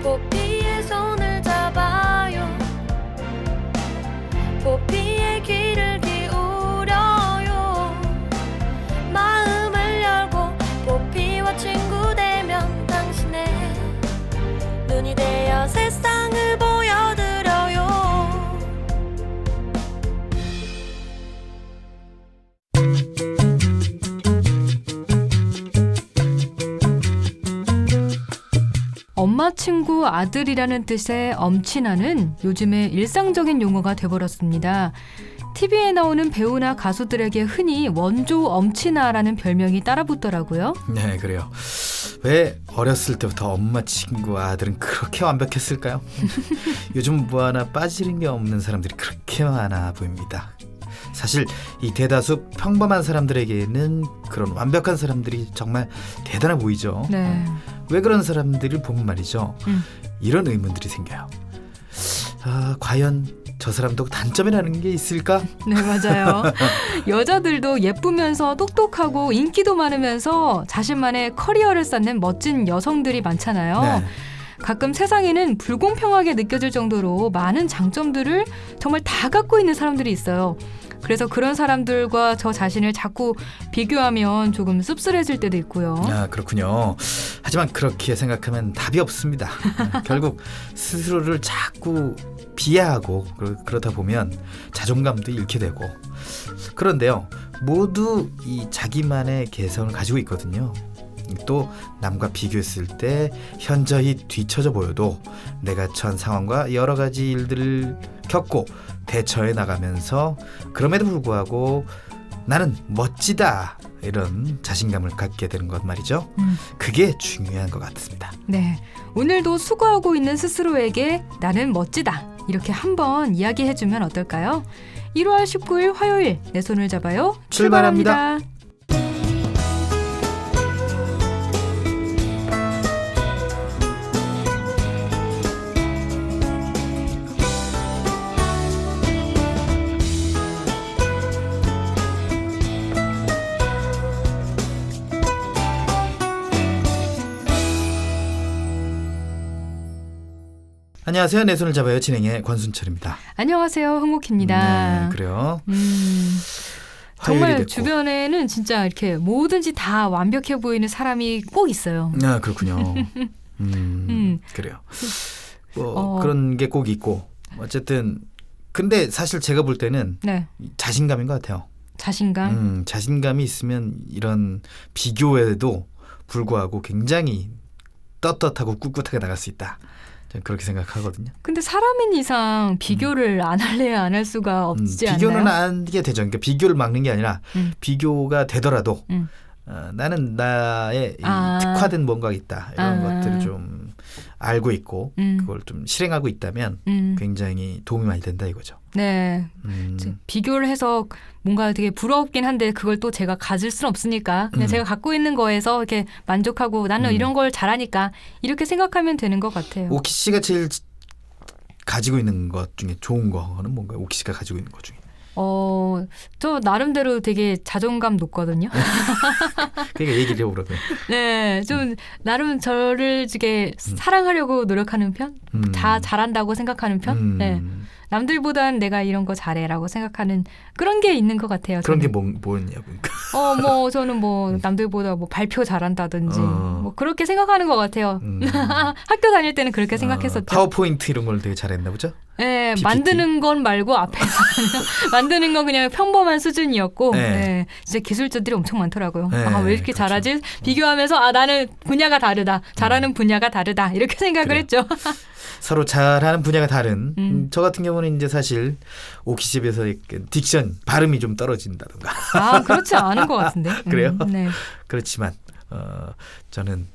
포피의 손을 잡아요. 포피의 귀를 기울여요. 마음을 열고 포피와 친구 되면 당신의 눈이 되어 세상을 보여드려요. 엄마 친구 아들이라는 뜻의 엄친아는 요즘에 일상적인 용어가 돼버렸습니다. TV에 나오는 배우나 가수들에게 흔히 원조 엄친아라는 별명이 따라붙더라고요. 네, 그래요. 왜 어렸을 때부터 엄마 친구 아들은 그렇게 완벽했을까요? 요즘 뭐 하나 빠지는 게 없는 사람들이 그렇게 많아 보입니다. 사실 이 대다수 평범한 사람들에게는 그런 완벽한 사람들이 정말 대단해 보이죠. 네. 왜 그런 사람들을 보면 말이죠. 이런 의문들이 생겨요. 과연 저 사람도 단점이라는 게 있을까? 네, 맞아요. 여자들도 예쁘면서 똑똑하고 인기도 많으면서 자신만의 커리어를 쌓는 멋진 여성들이 많잖아요. 네. 가끔 세상에는 불공평하게 느껴질 정도로 많은 장점들을 정말 다 갖고 있는 사람들이 있어요. 그래서 그런 사람들과 저 자신을 자꾸 비교하면 조금 씁쓸해질 때도 있고요. 그렇군요. 하지만 그렇게 생각하면 답이 없습니다. 결국 스스로를 자꾸 비하하고 그러다 보면 자존감도 잃게 되고. 그런데요, 모두 이 자기만의 개성을 가지고 있거든요. 또 남과 비교했을 때 현저히 뒤처져 보여도 내가 처한 상황과 여러 가지 일들을 겪고 대처해 나가면서 그럼에도 불구하고 나는 멋지다 이런 자신감을 갖게 되는 것 말이죠. 그게 중요한 것 같습니다. 네, 오늘도 수고하고 있는 스스로에게 나는 멋지다 이렇게 한번 이야기해주면 어떨까요? 1월 19일 화요일 내 손을 잡아요. 출발합니다. 안녕하세요. 내 손을 잡아요. 진행의 권순철입니다. 안녕하세요. 흥옥입니다. 네, 그래요. 정말 됐고. 주변에는 진짜 이렇게 뭐든지 다 완벽해 보이는 사람이 꼭 있어요. 그렇군요. 그래요. 그런 게 꼭 있고 어쨌든 근데 사실 제가 볼 때는 네. 자신감인 것 같아요. 자신감? 자신감이 있으면 이런 비교에도 불구하고 굉장히 떳떳하고 꿋꿋하게 나갈 수 있다. 저는 그렇게 생각하거든요. 근데 사람인 이상 비교를 안 할래야 안 할 수가 없지 않나요? 비교는 안 하게 되죠. 그러니까 비교를 막는 게 아니라 비교가 되더라도 나는 나의 이 특화된 뭔가가 있다. 이런 것들을 좀 알고 있고 그걸 좀 실행하고 있다면 굉장히 도움이 많이 된다 이거죠. 네. 비교를 해서 뭔가 되게 부럽긴 한데 그걸 또 제가 가질 수는 없으니까 그냥 제가 갖고 있는 거에서 이렇게 만족하고 나는 이런 걸 잘하니까 이렇게 생각하면 되는 것 같아요. 오키 씨가 제일 가지고 있는 것 중에 좋은 거는 뭔가요? 오키 씨가 가지고 있는 것 중에. 저 나름대로 되게 자존감 높거든요. 그러니까 얘기를 해보라고요. 네, 좀 나름 저를 이렇게 사랑하려고 노력하는 편? 다 잘한다고 생각하는 편? 네. 남들보단 내가 이런 거 잘해라고 생각하는 그런 게 있는 것 같아요. 그런 저는. 게 뭐였냐고. 저는 남들보다 발표 잘한다든지 그렇게 생각하는 것 같아요. 학교 다닐 때는 그렇게 생각했었죠. 파워포인트 이런 걸 되게 잘했나 보죠? 네, PPT. 만드는 건 말고 앞에서 만드는 건 그냥 평범한 수준이었고 네. 진짜 기술자들이 엄청 많더라고요. 네, 왜 이렇게 그렇죠. 잘하지? 비교하면서 나는 분야가 다르다. 잘하는 분야가 다르다. 이렇게 생각을 그래요. 했죠. 서로 잘하는 분야가 다른 저 같은 경우는 이제 사실 오키 집에서 딕션 발음이 좀 떨어진다던가 그렇지 않은 것 같은데. 그래요? 네. 그렇지만 저는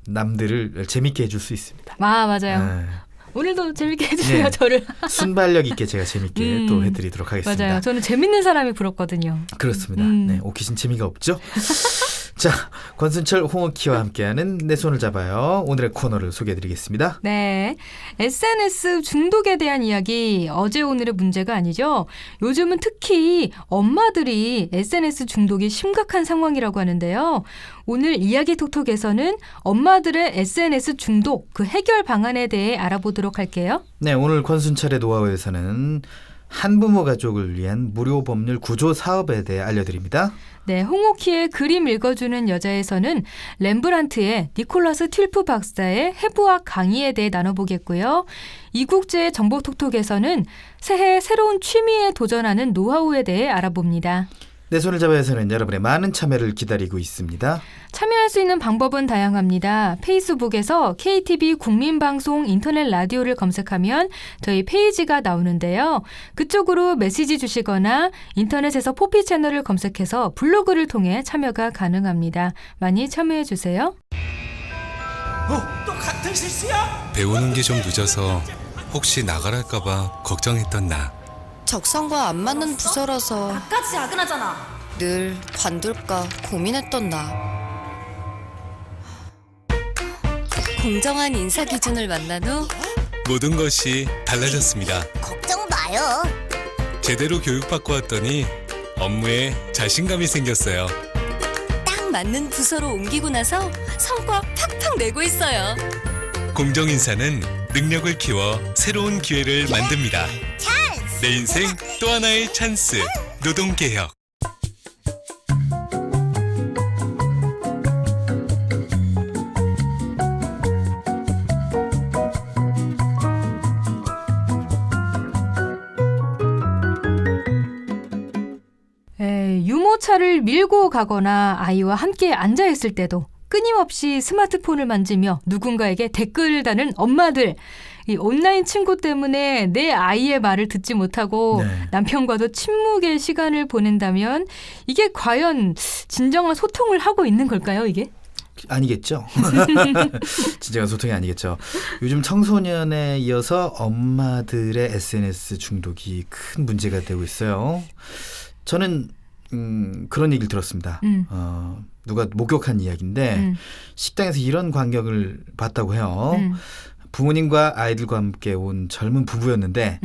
남들을 재밌게 해줄 수 있습니다. 맞아요. 오늘도 재밌게 해주세요. 네. 저를. 순발력 있게 제가 재밌게 또 해드리도록 하겠습니다. 맞아요. 저는 재밌는 사람이 부럽거든요. 그렇습니다. 네, 오키 씨는 재미가 없죠? 자, 권순철 홍옥희와 함께하는 내 손을 잡아요. 오늘의 코너를 소개해드리겠습니다. 네, SNS 중독에 대한 이야기 어제 오늘의 문제가 아니죠. 요즘은 특히 엄마들이 SNS 중독이 심각한 상황이라고 하는데요. 오늘 이야기 톡톡에서는 엄마들의 SNS 중독 그 해결 방안에 대해 알아보도록 할게요. 네, 오늘 권순철의 노하우에서는 한부모 가족을 위한 무료 법률 구조 사업에 대해 알려드립니다. 네, 홍옥희의 그림 읽어주는 여자에서는 렘브란트의 니콜라스 틸프 박사의 해부학 강의에 대해 나눠보겠고요. 이국제의 정보톡톡에서는 새해 새로운 취미에 도전하는 노하우에 대해 알아봅니다. 내 손을 잡아야서는 여러분의 많은 참여를 기다리고 있습니다. 참여할 수 있는 방법은 다양합니다. 페이스북에서 KTV 국민방송 인터넷 라디오를 검색하면 저희 페이지가 나오는데요. 그쪽으로 메시지 주시거나 인터넷에서 포피 채널을 검색해서 블로그를 통해 참여가 가능합니다. 많이 참여해 주세요. 또 같은 실수야? 배우는 게 좀 늦어서 혹시 나가랄까봐 걱정했던 나. 적성과 안 맞는 부서라서 까지 야근하잖아. 늘 관둘까 고민했던 나. 공정한 인사 기준을 만난 후 모든 것이 달라졌습니다. 걱정 마요. 제대로 교육받고 왔더니 업무에 자신감이 생겼어요. 딱 맞는 부서로 옮기고 나서 성과 팍팍 내고 있어요. 공정인사는 능력을 키워 새로운 기회를 만듭니다. 내 인생 또 하나의 찬스. 노동개혁. 유모차를 밀고 가거나 아이와 함께 앉아 있을 때도 끊임없이 스마트폰을 만지며 누군가에게 댓글을 다는 엄마들. 이 온라인 친구 때문에 내 아이의 말을 듣지 못하고 네. 남편과도 침묵의 시간을 보낸다면 이게 과연 진정한 소통을 하고 있는 걸까요, 이게? 아니겠죠. 진정한 소통이 아니겠죠. 요즘 청소년에 이어서 엄마들의 SNS 중독이 큰 문제가 되고 있어요. 저는 그런 얘기를 들었습니다. 누가 목격한 이야기인데 식당에서 이런 광경을 봤다고 해요. 부모님과 아이들과 함께 온 젊은 부부였는데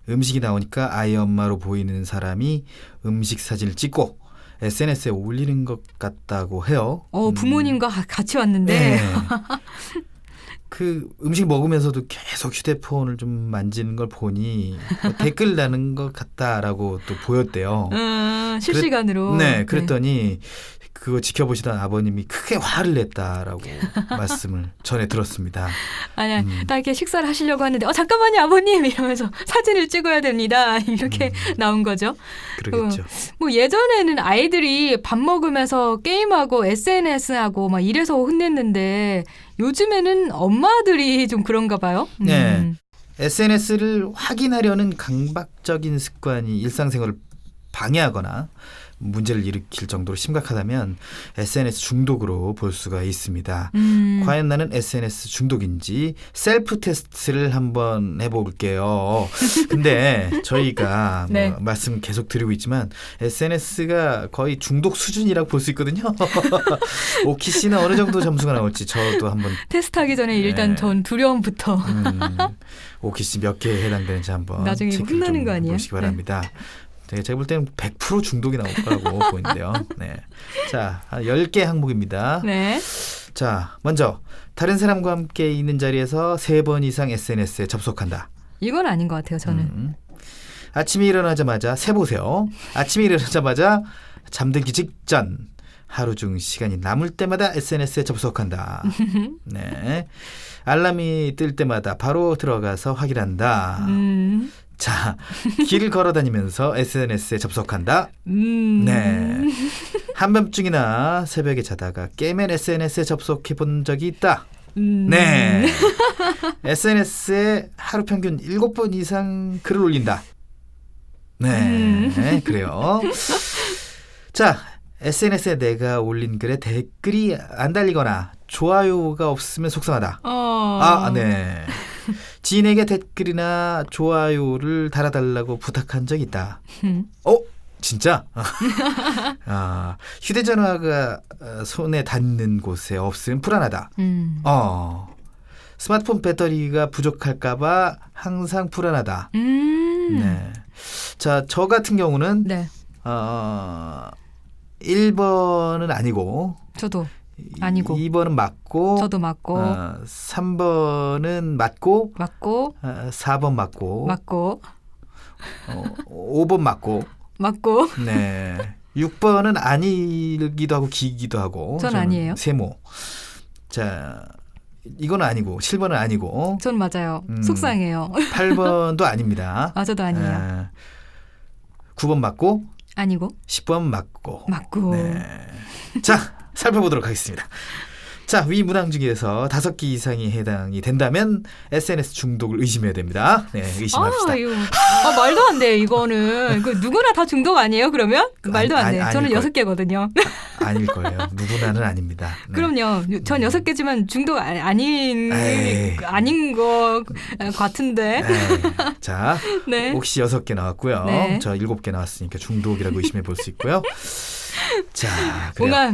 음식이 나오니까 아이 엄마로 보이는 사람이 음식 사진을 찍고 SNS에 올리는 것 같다고 해요. 부모님과 같이 왔는데. 네. 그 음식 먹으면서도 계속 휴대폰을 좀 만지는 걸 보니 댓글 나는 것 같다라고 또 보였대요. 실시간으로. 네, 그랬더니 그거 지켜보시던 아버님이 크게 화를 냈다라고 말씀을 전해 들었습니다. 아니야, 딱 이렇게 식사를 하시려고 하는데 잠깐만요 아버님 이러면서 사진을 찍어야 됩니다. 이렇게 나온 거죠. 그러겠죠. 뭐 예전에는 아이들이 밥 먹으면서 게임하고 SNS하고 막 이래서 혼냈는데 요즘에는 엄마들이 좀 그런가 봐요. 네, SNS를 확인하려는 강박적인 습관이 일상생활을 방해하거나 문제를 일으킬 정도로 심각하다면 SNS 중독으로 볼 수가 있습니다. 과연 나는 SNS 중독인지 셀프 테스트를 한번 해볼게요. 근데 저희가 네. 뭐 말씀 계속 드리고 있지만 SNS가 거의 중독 수준이라고 볼 수 있거든요. 오키 씨는 어느 정도 점수가 나올지 저도 한번 테스트하기 전에 일단 네. 전 두려움부터. 오키 씨 몇 개에 해당되는지 한번 나중에 체크를 혼나는 좀 거 아니에요? 보시기 바랍니다. 제가 볼 때는 100% 중독이 나올 거라고 보이는데요. 네. 자, 10개 항목입니다. 네. 자, 먼저 다른 사람과 함께 있는 자리에서 3번 이상 SNS에 접속한다. 이건 아닌 것 같아요, 저는. 아침에 일어나자마자 세보세요. 아침에 일어나자마자 잠들기 직전 하루 중 시간이 남을 때마다 SNS에 접속한다. 네. 알람이 뜰 때마다 바로 들어가서 확인한다. 자, 길을 걸어 다니면서 SNS에 접속한다. 네. 한밤중이나 새벽에 자다가 깨면 SNS에 접속해 본 적이 있다. 네. SNS에 하루 평균 7번 이상 글을 올린다. 네. 그래요. 자, SNS에 내가 올린 글에 댓글이 안 달리거나 좋아요가 없으면 속상하다. 네. 지인에게 댓글이나 좋아요를 달아달라고 부탁한 적이 있다. 진짜? 휴대전화가 손에 닿는 곳에 없으면 불안하다. 스마트폰 배터리가 부족할까봐 항상 불안하다. 네. 자, 저 같은 경우는 네. 1번은 아니고 저도 아니고 2번은 맞고 저도 맞고 3번은 맞고 4번 맞고 5번 맞고 네. 6번은 아니기도 하고 기기도 하고 전 저는 아니에요. 세모. 자, 이거는 아니고 7번은 아니고 전 맞아요. 속상해요. 8번도 아닙니다. 저도 아니에요. 9번 맞고 아니고 10번 맞고. 네. 자, 살펴보도록 하겠습니다. 자, 위 문항 중에서 5개 이상이 해당이 된다면 SNS 중독을 의심해야 됩니다. 네, 의심합시다. 이거, 말도 안 돼. 이거는 누구나 다 중독 아니에요? 그러면 말도 안 돼. 저는 6개거든요. 아닐 거예요. 누구나는 아닙니다. 네. 그럼요. 전 6개지만 중독 아닌 거 같은데. 자, 네. 혹시 6개 나왔고요. 네. 저 7개 나왔으니까 중독이라고 의심해 볼 수 있고요. 자, 그래요. 뭔가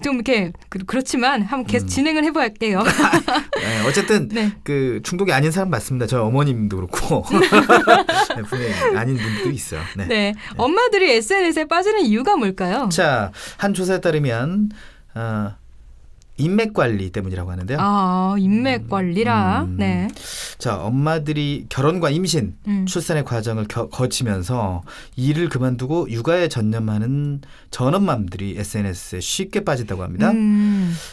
좀 이렇게 그렇지만 한번 계속 진행을 해볼게요. 네, 어쨌든 네. 그 중독이 아닌 사람 맞습니다. 저희 어머님도 그렇고 네, 분명히 아닌 분도 있어요. 네. 엄마들이 SNS에 빠지는 이유가 뭘까요? 자, 한 조사에 따르면 인맥 관리 때문이라고 하는데요. 인맥 관리라. 네. 자, 엄마들이 결혼과 임신, 출산의 과정을 거치면서 일을 그만두고 육아에 전념하는 전엄맘들이 SNS에 쉽게 빠진다고 합니다.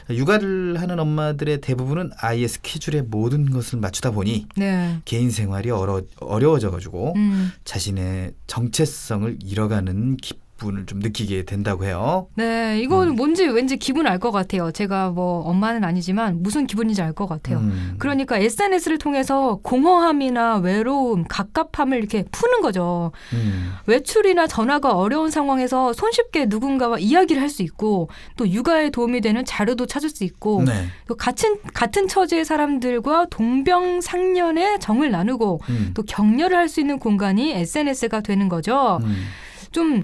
육아를 하는 엄마들의 대부분은 아이의 스케줄에 모든 것을 맞추다 보니 네. 개인 생활이 어려워져가지고 자신의 정체성을 잃어가는 기분을 좀 느끼게 된다고 해요. 네, 이건 뭔지 왠지 기분 알 것 같아요. 제가 뭐 엄마는 아니지만 무슨 기분인지 알 것 같아요. 그러니까 SNS를 통해서 공허함이나 외로움, 갑갑함을 이렇게 푸는 거죠. 외출이나 전화가 어려운 상황에서 손쉽게 누군가와 이야기를 할 수 있고 또 육아에 도움이 되는 자료도 찾을 수 있고 네. 또 같은 처지의 사람들과 동병상련의 정을 나누고 또 격려를 할 수 있는 공간이 SNS가 되는 거죠. 좀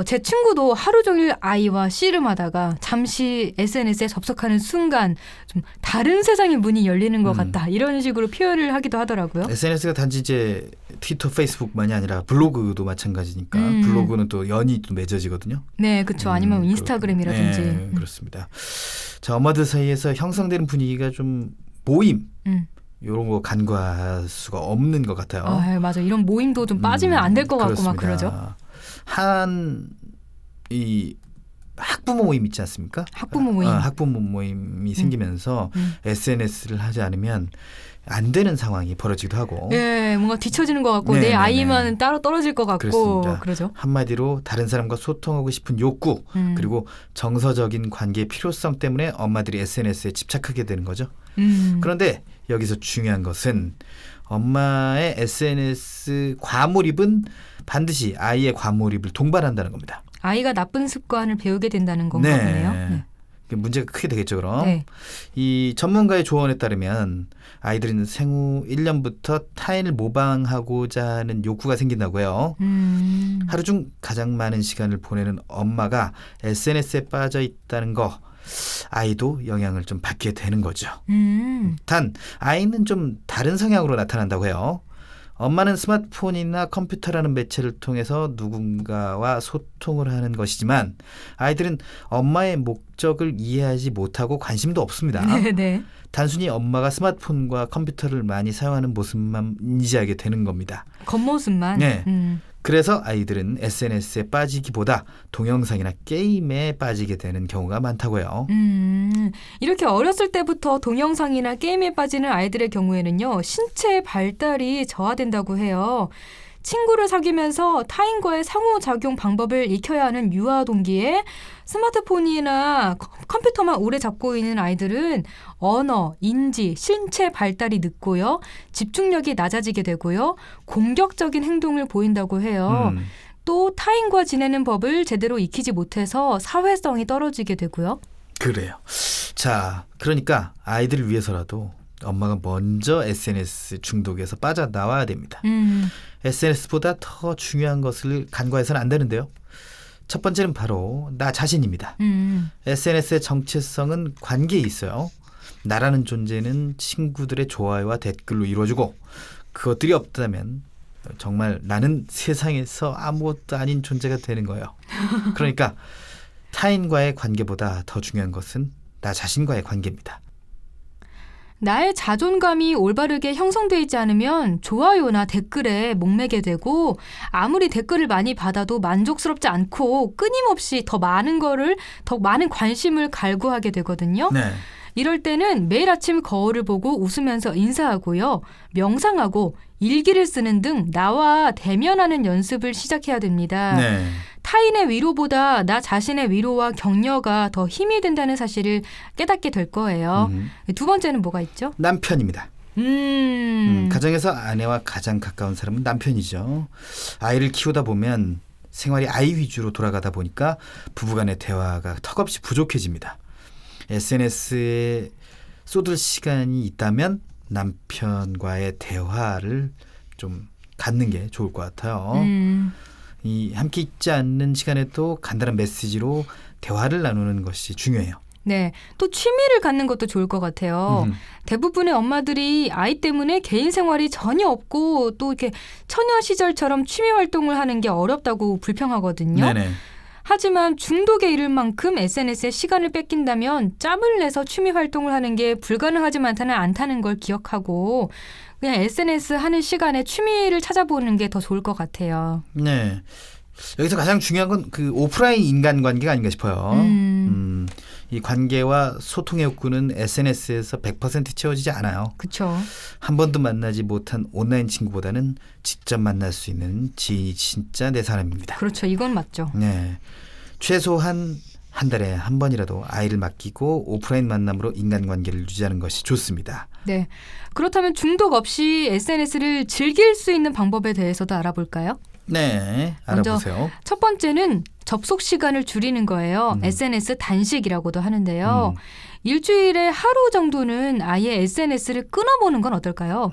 제 친구도 하루 종일 아이와 씨름하다가 잠시 SNS에 접속하는 순간 좀 다른 세상의 문이 열리는 것 같다. 이런 식으로 표현을 하기도 하더라고요. SNS가 단지 이제 트위터, 페이스북만이 아니라 블로그도 마찬가지니까 블로그는 또 연이 또 맺어지거든요. 네, 그렇죠. 아니면 인스타그램이라든지. 네, 그렇습니다. 자, 엄마들 사이에서 형성되는 분위기가 좀 모임. 이런 거 간과할 수가 없는 것 같아요. 맞아. 이런 모임도 좀 빠지면 안 될 것 같고 막 그렇습니다. 그러죠. 이 학부모 모임 있지 않습니까? 학부모 모임. 학부모 모임이 생기면서 SNS를 하지 않으면 안 되는 상황이 벌어지기도 하고. 네, 뭔가 뒤처지는 것 같고 내 아이만 따로 떨어질 것 같고 그렇습니다. 그러죠. 한마디로 다른 사람과 소통하고 싶은 욕구 그리고 정서적인 관계의 필요성 때문에 엄마들이 SNS에 집착하게 되는 거죠. 그런데 여기서 중요한 것은 엄마의 SNS 과몰입은 반드시 아이의 과몰입을 동반한다는 겁니다. 아이가 나쁜 습관을 배우게 된다는 건가 보네요. 네. 문제가 크게 되겠죠, 그럼. 네. 이 전문가의 조언에 따르면 아이들은 생후 1년부터 타인을 모방하고자 하는 욕구가 생긴다고 해요. 하루 중 가장 많은 시간을 보내는 엄마가 SNS에 빠져 있다는 거 아이도 영향을 좀 받게 되는 거죠. 단 아이는 좀 다른 성향으로 나타난다고 해요. 엄마는 스마트폰이나 컴퓨터라는 매체를 통해서 누군가와 소통을 하는 것이지만 아이들은 엄마의 목적을 이해하지 못하고 관심도 없습니다. 네. 단순히 엄마가 스마트폰과 컴퓨터를 많이 사용하는 모습만 인지하게 되는 겁니다. 겉모습만. 네. 그래서 아이들은 SNS에 빠지기보다 동영상이나 게임에 빠지게 되는 경우가 많다고요. 이렇게 어렸을 때부터 동영상이나 게임에 빠지는 아이들의 경우에는요. 신체 발달이 저하된다고 해요. 친구를 사귀면서 타인과의 상호작용 방법을 익혀야 하는 유아 동기에 스마트폰이나 컴퓨터만 오래 잡고 있는 아이들은 언어, 인지, 신체 발달이 늦고요. 집중력이 낮아지게 되고요. 공격적인 행동을 보인다고 해요. 또 타인과 지내는 법을 제대로 익히지 못해서 사회성이 떨어지게 되고요. 그래요. 자, 그러니까 아이들을 위해서라도 엄마가 먼저 SNS 중독에서 빠져나와야 됩니다. SNS보다 더 중요한 것을 간과해서는 안 되는데요. 첫 번째는 바로 나 자신입니다. SNS의 정체성은 관계에 있어요. 나라는 존재는 친구들의 좋아요와 댓글로 이루어지고 그것들이 없다면 정말 나는 세상에서 아무것도 아닌 존재가 되는 거예요. 그러니까 타인과의 관계보다 더 중요한 것은 나 자신과의 관계입니다. 나의 자존감이 올바르게 형성되어 있지 않으면 좋아요나 댓글에 목매게 되고 아무리 댓글을 많이 받아도 만족스럽지 않고 끊임없이 더 많은 관심을 갈구하게 되거든요. 네. 이럴 때는 매일 아침 거울을 보고 웃으면서 인사하고요. 명상하고 일기를 쓰는 등 나와 대면하는 연습을 시작해야 됩니다. 네. 타인의 위로보다 나 자신의 위로와 격려가 더 힘이 된다는 사실을 깨닫게 될 거예요. 두 번째는 뭐가 있죠? 남편입니다. 가정에서 아내와 가장 가까운 사람은 남편이죠. 아이를 키우다 보면 생활이 아이 위주로 돌아가다 보니까 부부간의 대화가 턱없이 부족해집니다. SNS에 쏟을 시간이 있다면 남편과의 대화를 좀 갖는 게 좋을 것 같아요. 이 함께 있지 않는 시간에도 간단한 메시지로 대화를 나누는 것이 중요해요. 네, 또 취미를 갖는 것도 좋을 것 같아요. 대부분의 엄마들이 아이 때문에 개인 생활이 전혀 없고 또 이렇게 처녀 시절처럼 취미 활동을 하는 게 어렵다고 불평하거든요. 네네. 하지만 중독에 이를 만큼 SNS에 시간을 뺏긴다면 짬을 내서 취미 활동을 하는 게 불가능하지만은 않다는 걸 기억하고 그냥 SNS 하는 시간에 취미를 찾아보는 게 더 좋을 것 같아요. 네. 여기서 가장 중요한 건 그 오프라인 인간관계가 아닌가 싶어요. 이 관계와 소통의 욕구는 SNS에서 100% 채워지지 않아요. 그렇죠. 한 번도 만나지 못한 온라인 친구보다는 직접 만날 수 있는 지인이 진짜 내 사람입니다. 그렇죠. 이건 맞죠. 네. 최소한 한 달에 한 번이라도 아이를 맡기고 오프라인 만남으로 인간관계를 유지하는 것이 좋습니다. 네. 그렇다면 중독 없이 SNS를 즐길 수 있는 방법에 대해서도 알아볼까요? 네. 알아보세요. 첫 번째는 접속 시간을 줄이는 거예요. SNS 단식이라고도 하는데요. 일주일에 하루 정도는 아예 SNS를 끊어보는 건 어떨까요?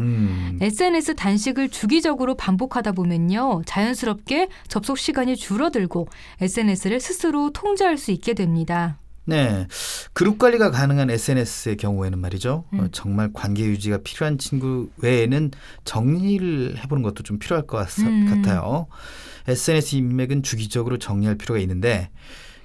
SNS 단식을 주기적으로 반복하다 보면요. 자연스럽게 접속 시간이 줄어들고 SNS를 스스로 통제할 수 있게 됩니다. 네. 그룹 관리가 가능한 SNS의 경우에는 말이죠. 정말 관계 유지가 필요한 친구 외에는 정리를 해보는 것도 좀 필요할 것 같아요. SNS 인맥은 주기적으로 정리할 필요가 있는데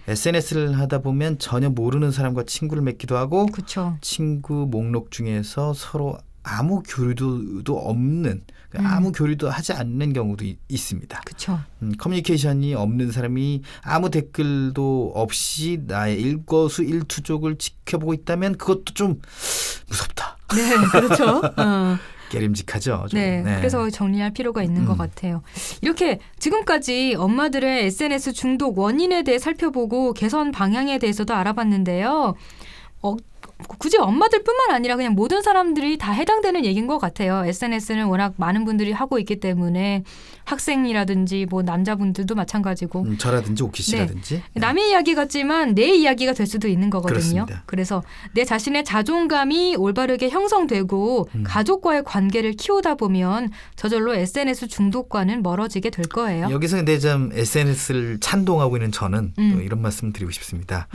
SNS를 하다 보면 전혀 모르는 사람과 친구를 맺기도 하고 그쵸. 친구 목록 중에서 서로 아무 교류도 없는 아무 교류도 하지 않는 경우도 있습니다. 그렇죠. 커뮤니케이션이 없는 사람이 아무 댓글도 없이 나의 일거수일투족을 지켜보고 있다면 그것도 좀 무섭다. 네, 그렇죠. 깨림직하죠. 좀. 네, 그래서 정리할 필요가 있는 것 같아요. 이렇게 지금까지 엄마들의 SNS 중독 원인에 대해 살펴보고 개선 방향에 대해서도 알아봤는데요. 굳이 엄마들뿐만 아니라 그냥 모든 사람들이 다 해당되는 얘기인 것 같아요. SNS는 워낙 많은 분들이 하고 있기 때문에 학생이라든지 뭐 남자분들도 마찬가지고 저라든지 오키 씨라든지 네. 남의 이야기 같지만 내 이야기가 될 수도 있는 거거든요. 그렇습니다. 그래서 내 자신의 자존감이 올바르게 형성되고 가족과의 관계를 키우다 보면 저절로 SNS 중독과는 멀어지게 될 거예요. 여기서 근데 좀 SNS를 찬동하고 있는 저는 또 이런 말씀 드리고 싶습니다.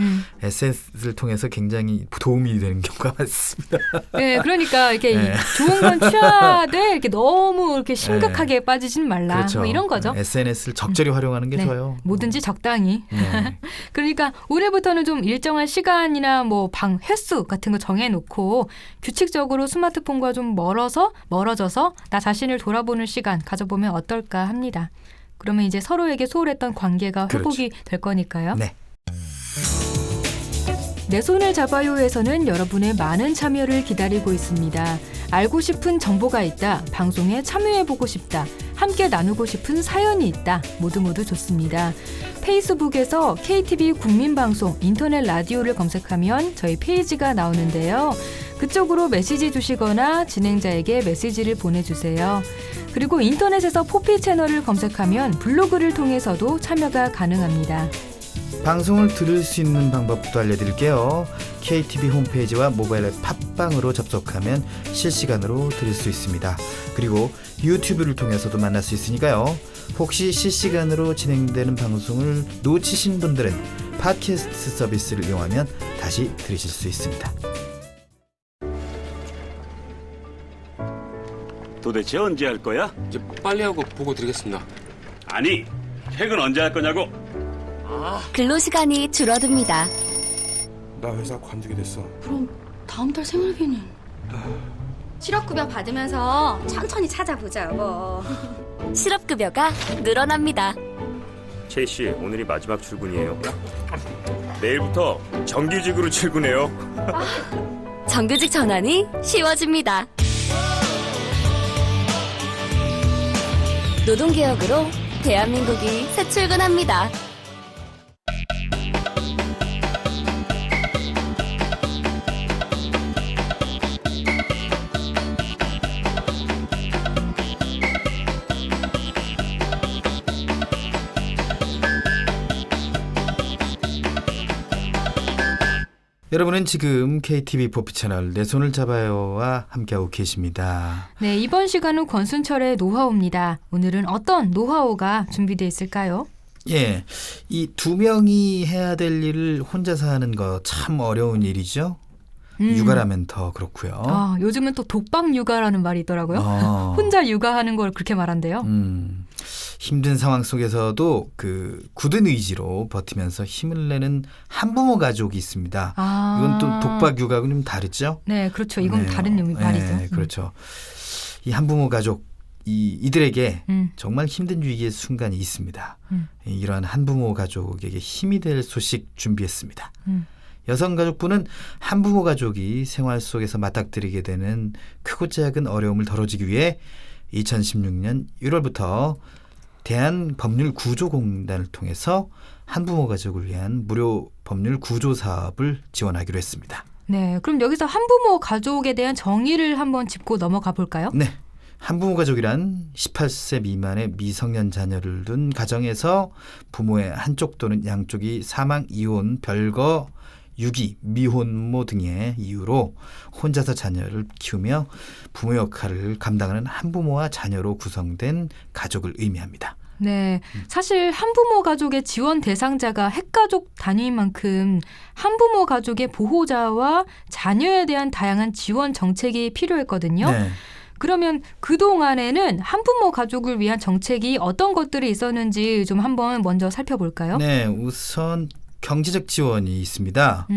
SNS를 통해서 굉장히 도움이 되는 경우가 많습니다. 네, 그러니까 이렇게 네. 좋은 건 취하되 이렇게 너무 이렇게 심각하게 빠지진 말라. 그렇죠. 뭐 이런 거죠. SNS를 적절히 활용하는 게 네, 좋아요. 뭐든지 적당히. 네. 그러니까 올해부터는 좀 일정한 시간이나 뭐 방 횟수 같은 거 정해놓고 규칙적으로 스마트폰과 좀 멀어져서 나 자신을 돌아보는 시간 가져보면 어떨까 합니다. 그러면 이제 서로에게 소홀했던 관계가 회복이 될 거니까요. 네. 내 손을 잡아요에서는 여러분의 많은 참여를 기다리고 있습니다. 알고 싶은 정보가 있다, 방송에 참여해보고 싶다, 함께 나누고 싶은 사연이 있다, 모두 좋습니다. 페이스북에서 KTV 국민방송 인터넷 라디오를 검색하면 저희 페이지가 나오는데요. 그쪽으로 메시지 주시거나 진행자에게 메시지를 보내주세요. 그리고 인터넷에서 포피 채널을 검색하면 블로그를 통해서도 참여가 가능합니다. 방송을 들을 수 있는 방법도 알려드릴게요. KTV 홈페이지와 모바일 앱 팟빵으로 접속하면 실시간으로 들을 수 있습니다. 그리고 유튜브를 통해서도 만날 수 있으니까요. 혹시 실시간으로 진행되는 방송을 놓치신 분들은 팟캐스트 서비스를 이용하면 다시 들으실 수 있습니다. 도대체 언제 할 거야? 이제 빨리 하고 보고 드리겠습니다. 아니, 퇴근 언제 할 거냐고. 근로시간이 줄어듭니다. 나 회사 관두게 됐어. 그럼 다음 달 생활비는? 실업급여 받으면서 천천히 찾아보자 여보. 실업급여가 늘어납니다. 최 씨, 오늘이 마지막 출근이에요. 내일부터 정규직으로 출근해요. 정규직 전환이 쉬워집니다. 노동개혁으로 대한민국이 새 출근합니다. 여러분은 지금 KTV 보피 채널 내 손을 잡아요와 함께하고 계십니다. 네, 이번 시간은 권순철의 노하우입니다. 오늘은 어떤 노하우가 준비되어 있을까요? 예, 이 두 명이 해야 될 일을 혼자서 하는 거 참 어려운 일이죠. 육아라면 더 그렇고요. 아, 요즘은 또 독박 육아라는 말이 있더라고요. 혼자 육아하는 걸 그렇게 말한대요. 힘든 상황 속에서도 그 굳은 의지로 버티면서 힘을 내는 한부모 가족이 있습니다. 이건 또 독박 육아하고는 좀 다르죠? 네, 그렇죠. 이건 다른 말이죠. 네, 그렇죠. 이 한부모 가족 이들에게 정말 힘든 위기의 순간이 있습니다. 이러한 한부모 가족에게 힘이 될 소식 준비했습니다. 여성가족부는 한부모 가족이 생활 속에서 맞닥뜨리게 되는 크고 작은 어려움을 덜어주기 위해 2016년 1월부터 대한법률구조공단을 통해서 한부모 가족을 위한 무료 법률 구조 사업을 지원하기로 했습니다. 네, 그럼 여기서 한부모 가족에 대한 정의를 한번 짚고 넘어가 볼까요? 네, 한부모 가족이란 18세 미만의 미성년 자녀를 둔 가정에서 부모의 한쪽 또는 양쪽이 사망, 이혼, 별거, 유기, 미혼모 등의 이유로 혼자서 자녀를 키우며 부모 역할을 감당하는 한부모와 자녀로 구성된 가족을 의미합니다. 네, 사실 한부모 가족의 지원 대상자가 핵가족 단위인 만큼 한부모 가족의 보호자와 자녀에 대한 다양한 지원 정책이 필요했거든요. 네. 그러면 그동안에는 한부모 가족을 위한 정책이 어떤 것들이 있었는지 좀 한번 먼저 살펴볼까요? 네, 우선 경제적 지원이 있습니다.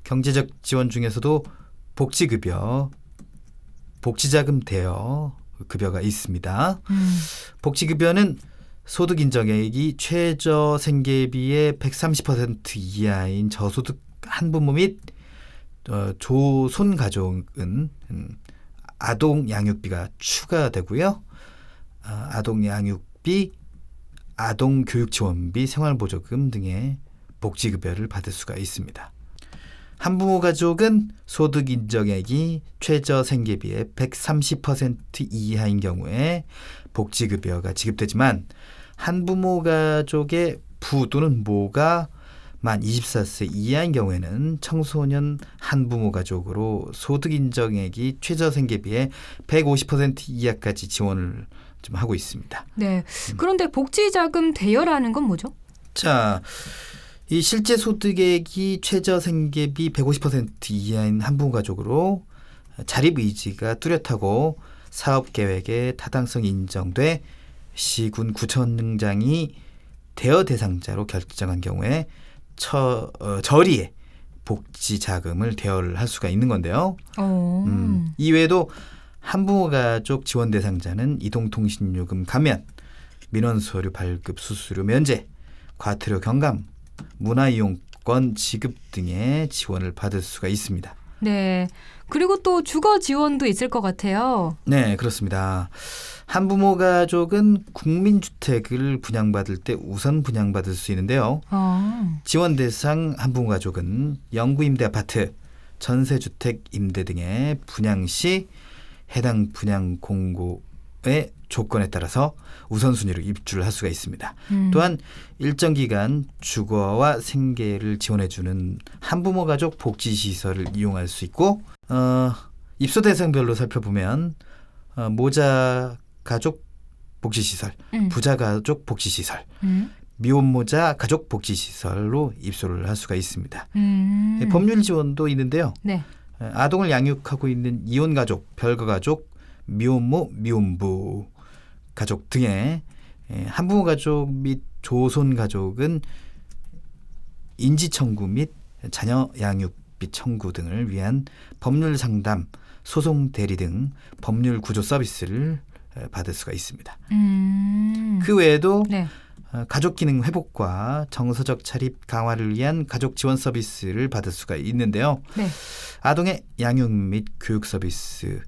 경제적 지원 중에서도 복지급여, 복지자금 대여 급여가 있습니다. 복지급여는 소득 인정액이 최저 생계비의 130% 이하인 저소득 한부모 및 조손 가족은 아동 양육비가 추가되고요. 아동 양육비, 아동 교육 지원비, 생활보조금 등의 복지급여를 받을 수가 있습니다. 한부모 가족은 소득 인정액이 최저 생계비의 130% 이하인 경우에 복지급여가 지급되지만 한부모 가족의 부 또는 모가 만 24세 이하인 경우에는 청소년 한부모 가족으로 소득 인정액이 최저 생계비의 150% 이하까지 지원을 좀 하고 있습니다. 네, 그런데 복지자금 대여라는 건 뭐죠? 자, 이 실제 소득액이 최저 생계비 150% 이하인 한부모 가족으로 자립 의지가 뚜렷하고 사업 계획의 타당성이 인정돼 시군 구청장이 대여 대상자로 결정한 경우에 저리에 복지 자금을 대여를 할 수가 있는 건데요. 이외에도 한부모 가족 지원 대상자는 이동통신요금 감면, 민원서류 발급 수수료 면제, 과태료 경감, 문화이용권 지급 등의 지원을 받을 수가 있습니다. 네, 그리고 또 주거 지원도 있을 것 같아요. 네, 그렇습니다. 한부모 가족은 국민주택을 분양받을 때 우선 분양받을 수 있는데요. 지원 대상 한부모 가족은 영구임대 아파트, 전세주택 임대 등의 분양 시 해당 분양 공고의 조건에 따라서 우선순위로 입주를 할 수가 있습니다. 또한 일정 기간 주거와 생계를 지원해주는 한부모 가족 복지시설을 이용할 수 있고 입소 대상별로 살펴보면 모자 가족 복지시설, 부자가족 복지시설, 음. 미혼모자 가족 복지시설로 입소를 할 수가 있습니다. 음. 법률 지원도 있는데요. 네. 아동을 양육하고 있는 이혼가족, 별거가족, 미혼모, 미혼부 가족 등의 한부모 가족 및 조손 가족은 인지 청구 및 자녀 양육비 청구 등을 위한 법률 상담, 소송 대리 등 법률 구조 서비스를 받을 수가 있습니다. 그 외에도 네. 가족 기능 회복과 정서적 차립 강화를 위한 가족 지원 서비스를 받을 수가 있는데요. 네. 아동의 양육 및 교육 서비스,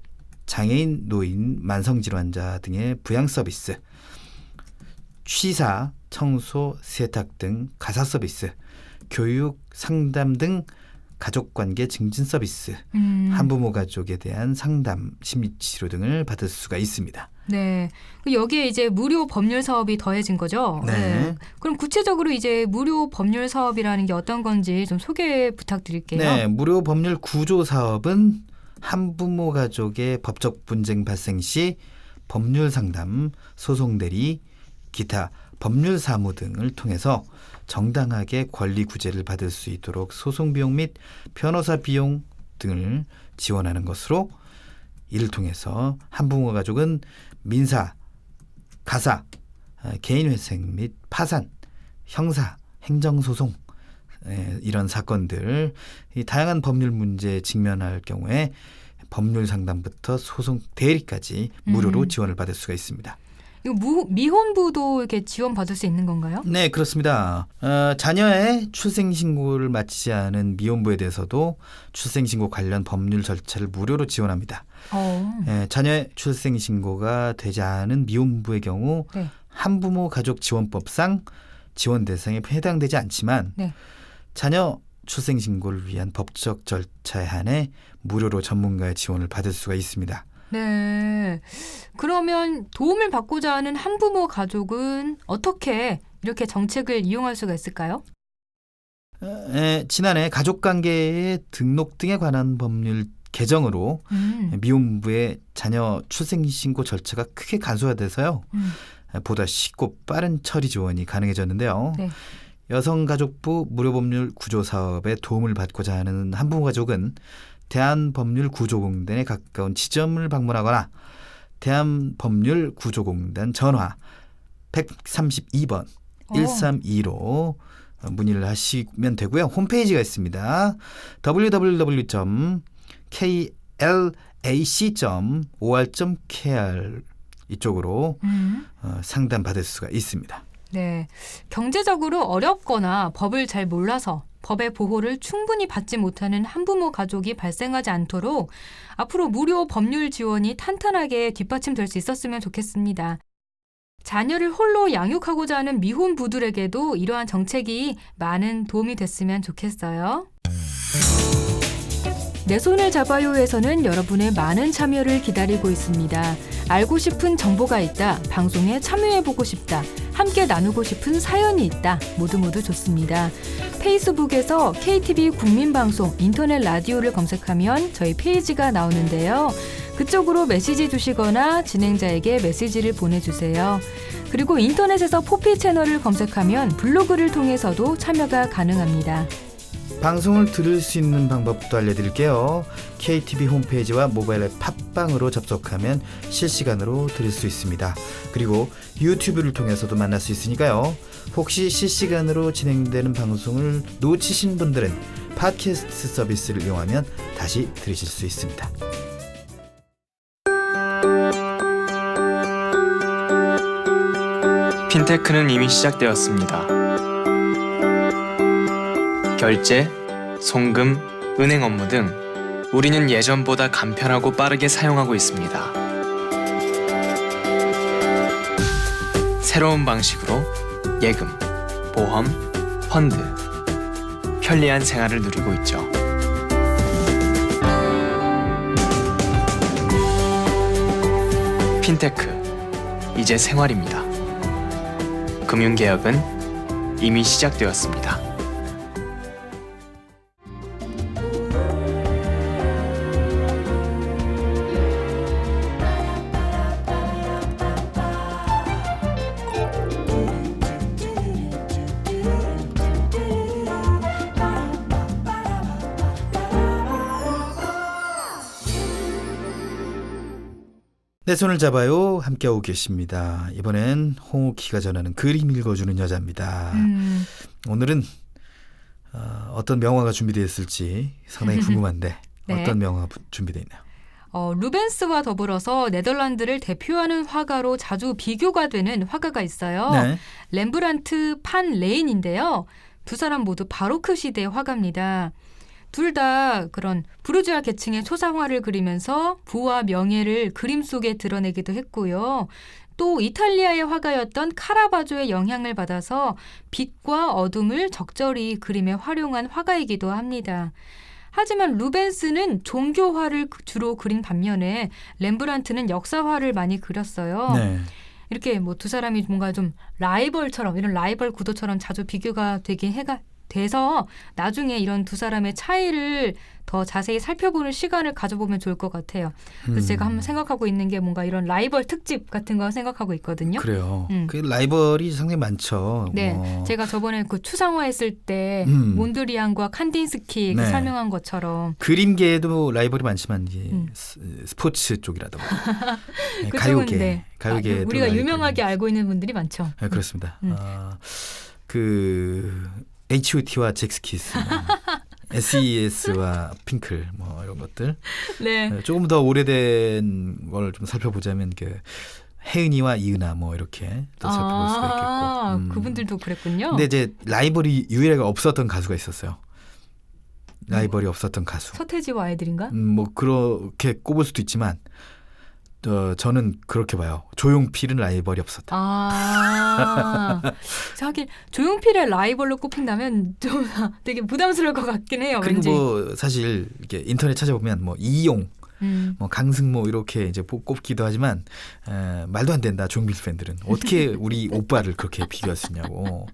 장애인, 노인, 만성질환자 등의 부양 서비스, 취사, 청소, 세탁 등 가사 서비스, 교육, 상담 등 가족관계 증진 서비스, 한부모 가족에 대한 상담, 심리치료 등을 받을 수가 있습니다. 네. 여기에 이제 무료 법률 사업이 더해진 거죠? 네. 그럼 구체적으로 이제 무료 법률 사업이라는 게 어떤 건지 좀 소개 부탁드릴게요. 네, 무료 법률 구조 사업은 한부모 가족의 법적 분쟁 발생 시 법률 상담, 소송 대리, 기타 법률 사무 등을 통해서 정당하게 권리 구제를 받을 수 있도록 소송 비용 및 변호사 비용 등을 지원하는 것으로, 이를 통해서 한부모 가족은 민사, 가사, 개인회생 및 파산, 형사, 행정소송 이런 사건들, 이 다양한 법률 문제에 직면할 경우에 법률 상담부터 소송 대리까지 무료로 지원을 받을 수가 있습니다. 이거 미혼부도 이렇게 지원 받을 수 있는 건가요? 네, 그렇습니다. 자녀의 출생신고를 마치지 않은 미혼부에 대해서도 출생신고 관련 법률 절차를 무료로 지원합니다. 자녀의 출생신고가 되지 않은 미혼부의 경우 네. 한부모 가족지원법상 지원 대상에 해당되지 않지만 네. 자녀 출생신고를 위한 법적 절차에 한해 무료로 전문가의 지원을 받을 수가 있습니다. 네. 그러면 도움을 받고자 하는 한부모 가족은 어떻게 이렇게 정책을 이용할 수가 있을까요? 지난해 가족관계의 등록 등에 관한 법률 개정으로 미혼부의 자녀 출생신고 절차가 크게 간소화돼서요. 보다 쉽고 빠른 처리 지원이 가능해졌는데요. 네. 여성가족부 무료법률 구조사업에 도움을 받고자 하는 한부모 가족은 대한법률구조공단에 가까운 지점을 방문하거나 대한법률구조공단 전화 132번 132로 문의를 하시면 되고요. 홈페이지가 있습니다. www.klac.or.kr 이쪽으로 상담받을 수가 있습니다. 네. 경제적으로 어렵거나 법을 잘 몰라서 법의 보호를 충분히 받지 못하는 한부모 가족이 발생하지 않도록 앞으로 무료 법률 지원이 탄탄하게 뒷받침될 수 있었으면 좋겠습니다. 자녀를 홀로 양육하고자 하는 미혼부들에게도 이러한 정책이 많은 도움이 됐으면 좋겠어요. 내 손을 잡아요에서는 여러분의 많은 참여를 기다리고 있습니다. 알고 싶은 정보가 있다, 방송에 참여해보고 싶다, 함께 나누고 싶은 사연이 있다, 모두 좋습니다. 페이스북에서 KTV 국민방송 인터넷 라디오를 검색하면 저희 페이지가 나오는데요. 그쪽으로 메시지 주시거나 진행자에게 메시지를 보내주세요. 그리고 인터넷에서 포피 채널을 검색하면 블로그를 통해서도 참여가 가능합니다. 방송을 들을 수 있는 방법도 알려드릴게요. KTV 홈페이지와 모바일 앱 팟빵으로 접속하면 실시간으로 들을 수 있습니다. 그리고 유튜브를 통해서도 만날 수 있으니까요. 혹시 실시간으로 진행되는 방송을 놓치신 분들은 팟캐스트 서비스를 이용하면 다시 들으실 수 있습니다. 핀테크는 이미 시작되었습니다. 결제, 송금, 은행 업무 등 우리는 예전보다 간편하고 빠르게 사용하고 있습니다. 새로운 방식으로 예금, 보험, 펀드, 편리한 생활을 누리고 있죠. 핀테크, 이제 생활입니다. 금융개혁은 이미 시작되었습니다. 내 손을 잡아요. 함께하고 계십니다. 이번엔 홍옥희가 전하는 그림 읽어주는 여자입니다. 오늘은 어떤 명화가 준비되어 있을지 상당히 궁금한데 네. 어떤 명화가 준비되어 있나요? 루벤스와 더불어서 네덜란드를 대표하는 화가로 자주 비교가 되는 화가가 있어요. 네. 렘브란트, 판 레인인데요. 두 사람 모두 바로크 시대의 화가입니다. 둘 다 그런 부르주아 계층의 초상화를 그리면서 부와 명예를 그림 속에 드러내기도 했고요. 또 이탈리아의 화가였던 카라바조의 영향을 받아서 빛과 어둠을 적절히 그림에 활용한 화가이기도 합니다. 하지만 루벤스는 종교화를 주로 그린 반면에 렘브란트는 역사화를 많이 그렸어요. 네. 이렇게 뭐 두 사람이 뭔가 좀 라이벌처럼 이런 라이벌 구도처럼 자주 비교가 돼서 나중에 이런 두 사람의 차이를 더 자세히 살펴보는 시간을 가져보면 좋을 것 같아요. 그래서 제가 한번 생각하고 있는 게 뭔가 이런 라이벌 특집 같은 거 생각하고 있거든요. 그래요. 그 라이벌이 상당히 많죠. 네, 제가 저번에 그 추상화 했을 때 몬드리안과 칸딘스키 네. 설명한 것처럼 그림계에도 라이벌이 많지만 이제 스포츠 쪽이라든가 네, 가요계, 네. 가요계 우리가 유명하게 알고 있는 분들이 많죠. 네, 그렇습니다. 그 H.O.T와 잭스키스, S.E.S와 핑클 뭐 이런 것들. 네. 조금 더 오래된 걸 좀 살펴보자면 그 혜은이와 이은하 뭐 이렇게 또 살펴볼 수가 있겠고. 그분들도 그랬군요. 근데 이제 라이벌이 유일하게 없었던 가수가 있었어요. 라이벌이 없었던 가수. 서태지와 아이들인가? 뭐 그렇게 꼽을 수도 있지만 저는 그렇게 봐요. 조용필은 라이벌이 없었다. 하긴 조용필의 라이벌로 꼽힌다면 좀 되게 부담스러울 것 같긴 해요. 그리고 왠지. 뭐 사실 이렇게 인터넷 찾아보면 뭐 이용, 뭐 강승모 이렇게 이제 꼽기도 하지만 말도 안 된다. 조용필 팬들은 어떻게 우리 오빠를 그렇게 비교할 수 있냐고.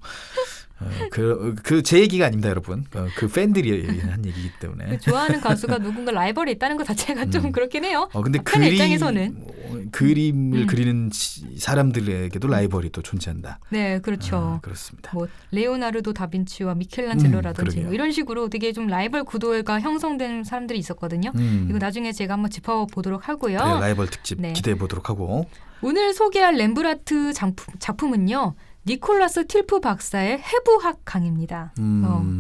그 제 얘기가 아닙니다, 여러분. 그 팬들이 한 얘기이기 때문에. 좋아하는 가수가 누군가 라이벌이 있다는 것 자체가 좀 그렇긴 해요. 근데 팬의 입장에서는 그림을 그리는 사람들에게도 라이벌이 또 존재한다. 네, 그렇죠. 그렇습니다. 뭐 레오나르도 다빈치와 미켈란젤로라든지 뭐 이런 식으로 되게 좀 라이벌 구도가 형성된 사람들이 있었거든요. 이거 나중에 제가 한번 짚어보도록 하고요. 그래요, 라이벌 특집 네. 기대해 보도록 하고. 오늘 소개할 렘브란트 작품은요. 니콜라스 틸프 박사의 해부학 강입니다.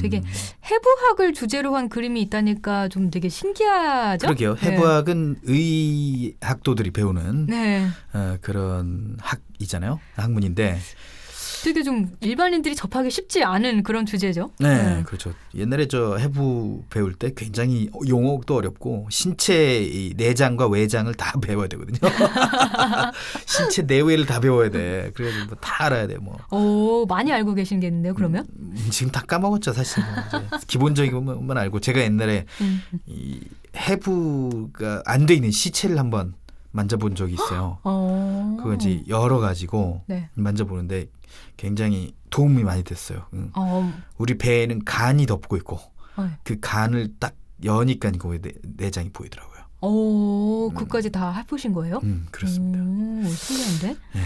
되게 해부학을 주제로 한 그림이 있다니까 좀 되게 신기하죠? 그러게요. 해부학은 의학도들이 배우는 네. 그런 학이잖아요. 학문인데 되게 좀 일반인들이 접하기 쉽지 않은 그런 주제죠. 네, 그렇죠. 옛날에 저 해부 배울 때 굉장히 용어도 어렵고 신체 내장과 외장을 다 배워야 되거든요. 신체 내외를 다 배워야 돼. 그래서 뭐 다 알아야 돼. 뭐. 오, 많이 알고 계시겠는데요, 그러면? 지금 다 까먹었죠, 사실. 뭐 기본적인 것만 알고 제가 옛날에 이 해부가 안 돼 있는 시체를 한번 만져본 적이 있어요. 그거 이제 여러 가지고 네. 만져보는데 굉장히 도움이 많이 됐어요. 우리 배에는 간이 덮고 있고 그 간을 딱 여니까 그 내장이 보이더라고요. 오, 그까지 다 해보신 거예요? 그렇습니다. 신기한데? 네.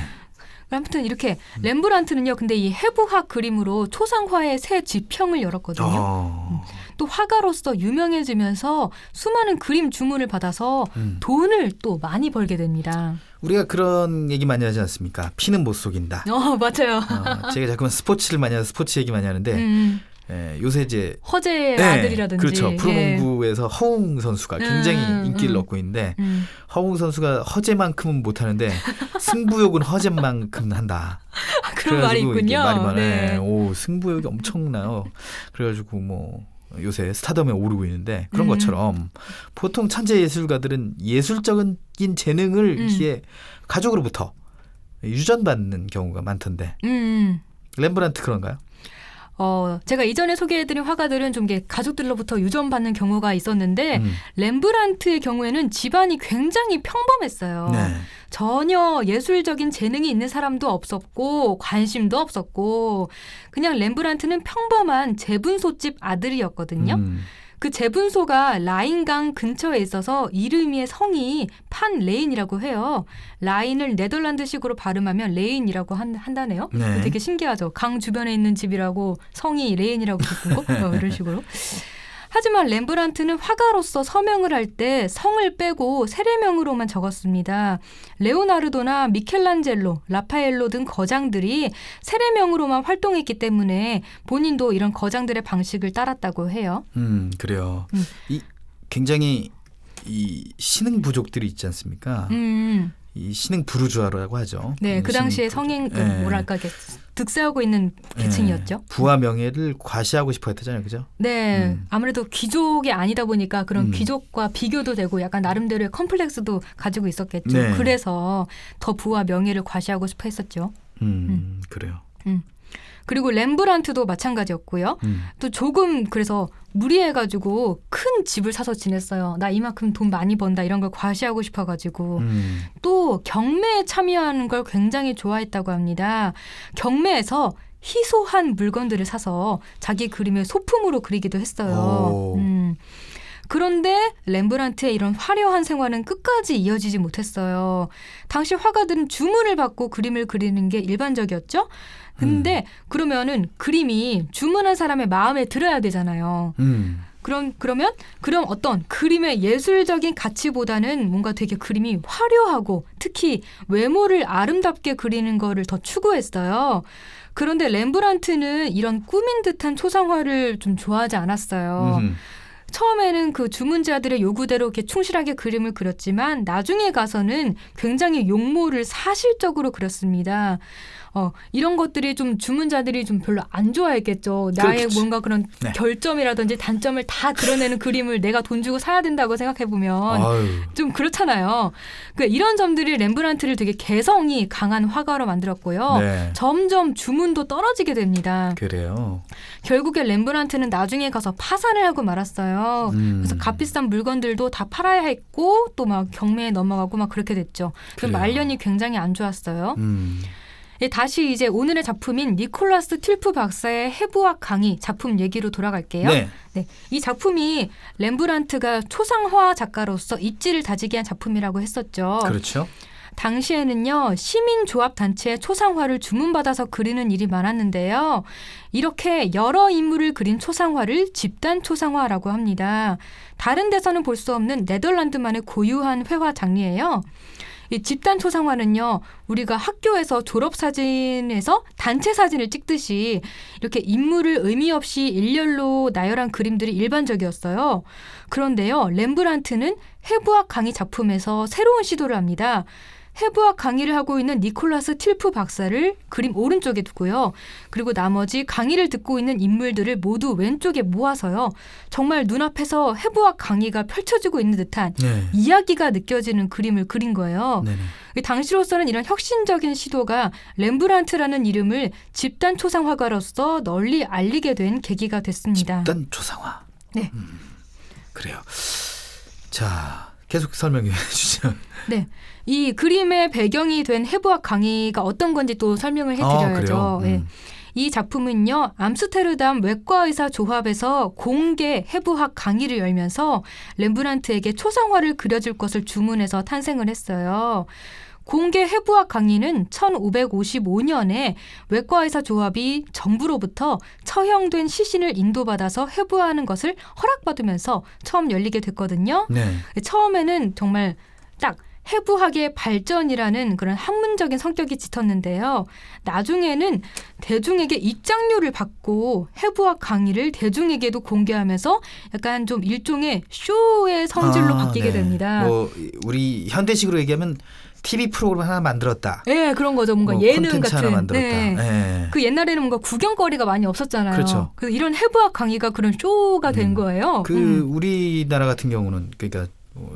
아무튼 이렇게 렘브란트는요. 근데 이 해부학 그림으로 초상화의 새 지평을 열었거든요. 또 화가로서 유명해지면서 수많은 그림 주문을 받아서 돈을 또 많이 벌게 됩니다. 우리가 그런 얘기 많이 하지 않습니까? 피는 못 속인다. 맞아요. 제가 자꾸만 스포츠를 많이 하서 스포츠 얘기 많이 하는데 요새 이제 허재의 아들이라든지 그렇죠. 프로농구에서 허웅 선수가 굉장히 인기를 얻고 있는데 허웅 선수가 허재만큼은 못하는데 승부욕은 허재만큼 한다. 그런 말이 있군요. 말이 많아요. 네. 오, 승부욕이 엄청나요. 그래가지고 뭐 요새 스타덤에 오르고 있는데 그런 것처럼 보통 천재 예술가들은 예술적인 재능을 이렇게 가족으로부터 유전받는 경우가 많던데 렘브란트 그런가요? 제가 이전에 소개해드린 화가들은 좀 가족들로부터 유전받는 경우가 있었는데 렘브란트의 경우에는 집안이 굉장히 평범했어요. 네. 전혀 예술적인 재능이 있는 사람도 없었고 관심도 없었고 그냥 렘브란트는 평범한 제분소집 아들이었거든요. 그 제분소가 라인강 근처에 있어서 이름의 성이 판 레인이라고 해요. 라인을 네덜란드식으로 발음하면 레인이라고 한다네요. 네. 되게 신기하죠. 강 주변에 있는 집이라고 성이 레인이라고 붙은 거 이런 식으로. 하지만 렘브란트는 화가로서 서명을 할 때 성을 빼고 세례명으로만 적었습니다. 레오나르도나 미켈란젤로, 라파엘로 등 거장들이 세례명으로만 활동했기 때문에 본인도 이런 거장들의 방식을 따랐다고 해요. 그래요. 이 굉장히 이 신흥 부족들이 있지 않습니까? 이 신흥 부르주아라고 하죠. 네, 그 당시에 성인 뭐랄까 득세하고 있는 계층이었죠. 부와 명예를 과시하고 싶어 했잖아요, 그죠? 네, 아무래도 귀족이 아니다 보니까 그런 귀족과 비교도 되고 약간 나름대로의 컴플렉스도 가지고 있었겠죠. 네. 그래서 더 부와 명예를 과시하고 싶어 했었죠. 그래요. 그리고 렘브란트도 마찬가지였고요. 또 조금 그래서 무리해가지고 큰 집을 사서 지냈어요. 나 이만큼 돈 많이 번다 이런 걸 과시하고 싶어가지고 또 경매에 참여하는 걸 굉장히 좋아했다고 합니다. 경매에서 희소한 물건들을 사서 자기 그림의 소품으로 그리기도 했어요. 그런데 렘브란트의 이런 화려한 생활은 끝까지 이어지지 못했어요. 당시 화가들은 주문을 받고 그림을 그리는 게 일반적이었죠. 근데 그러면은 그림이 주문한 사람의 마음에 들어야 되잖아요. 그러면 어떤 그림의 예술적인 가치보다는 뭔가 되게 그림이 화려하고 특히 외모를 아름답게 그리는 거를 더 추구했어요. 그런데 렘브란트는 이런 꾸민 듯한 초상화를 좀 좋아하지 않았어요. 처음에는 그 주문자들의 요구대로 이렇게 충실하게 그림을 그렸지만 나중에 가서는 굉장히 용모를 사실적으로 그렸습니다. 이런 것들이 좀 주문자들이 좀 별로 안 좋아했겠죠. 나의 그렇겠지. 뭔가 그런 네. 결점이라든지 단점을 다 드러내는 그림을 내가 돈 주고 사야 된다고 생각해보면 좀 그렇잖아요. 그러니까 이런 점들이 렘브란트를 되게 개성이 강한 화가로 만들었고요. 네. 점점 주문도 떨어지게 됩니다. 그래요. 결국에 렘브란트는 나중에 가서 파산을 하고 말았어요. 그래서 값비싼 물건들도 다 팔아야 했고 또 막 경매에 넘어가고 막 그렇게 됐죠. 그 그래요. 말년이 굉장히 안 좋았어요. 예, 다시 이제 오늘의 작품인 니콜라스 틸프 박사의 해부학 강의 작품 얘기로 돌아갈게요. 네. 네, 이 작품이 렘브란트가 초상화 작가로서 입지를 다지게 한 작품이라고 했었죠. 그렇죠. 당시에는요, 시민조합 단체의 초상화를 주문받아서 그리는 일이 많았는데요. 이렇게 여러 인물을 그린 초상화를 집단 초상화라고 합니다. 다른 데서는 볼 수 없는 네덜란드만의 고유한 회화 장르예요. 이 집단 초상화는요, 우리가 학교에서 졸업사진에서 단체 사진을 찍듯이 이렇게 인물을 의미 없이 일렬로 나열한 그림들이 일반적이었어요. 그런데요, 렘브란트는 해부학 강의 작품에서 새로운 시도를 합니다. 해부학 강의를 하고 있는 니콜라스 틸프 박사를 그림 오른쪽에 두고요. 그리고 나머지 강의를 듣고 있는 인물들을 모두 왼쪽에 모아서요. 정말 눈앞에서 해부학 강의가 펼쳐지고 있는 듯한 이야기가 느껴지는 그림을 그린 거예요. 당시로서는 이런 혁신적인 시도가 렘브란트라는 이름을 집단 초상화가로서 널리 알리게 된 계기가 됐습니다. 집단 초상화. 네. 그래요. 자, 계속 설명해 주시죠. 네. 이 그림의 배경이 된 해부학 강의가 어떤 건지 또 설명을 해드려야죠. 네. 이 작품은요, 암스테르담 외과의사 조합에서 공개 해부학 강의를 열면서 렘브란트에게 초상화를 그려줄 것을 주문해서 탄생을 했어요. 공개 해부학 강의는 1555년에 외과의사 조합이 정부로부터 처형된 시신을 인도받아서 해부하는 것을 허락받으면서 처음 열리게 됐거든요. 네. 처음에는 정말 딱 해부학의 발전이라는 그런 학문적인 성격이 짙었는데요. 나중에는 대중에게 입장료를 받고 해부학 강의를 대중에게도 공개하면서 약간 좀 일종의 쇼의 성질로 바뀌게 됩니다. 뭐 우리 현대식으로 얘기하면 TV 프로그램 하나 만들었다. 네, 그런 거죠. 뭔가 뭐 예능 콘텐츠 같은. 하나 만들었다. 네. 네. 그 옛날에는 뭔가 구경거리가 많이 없었잖아요. 그렇죠. 그래서 이런 해부학 강의가 그런 쇼가 된 거예요. 우리나라 같은 경우는 그러니까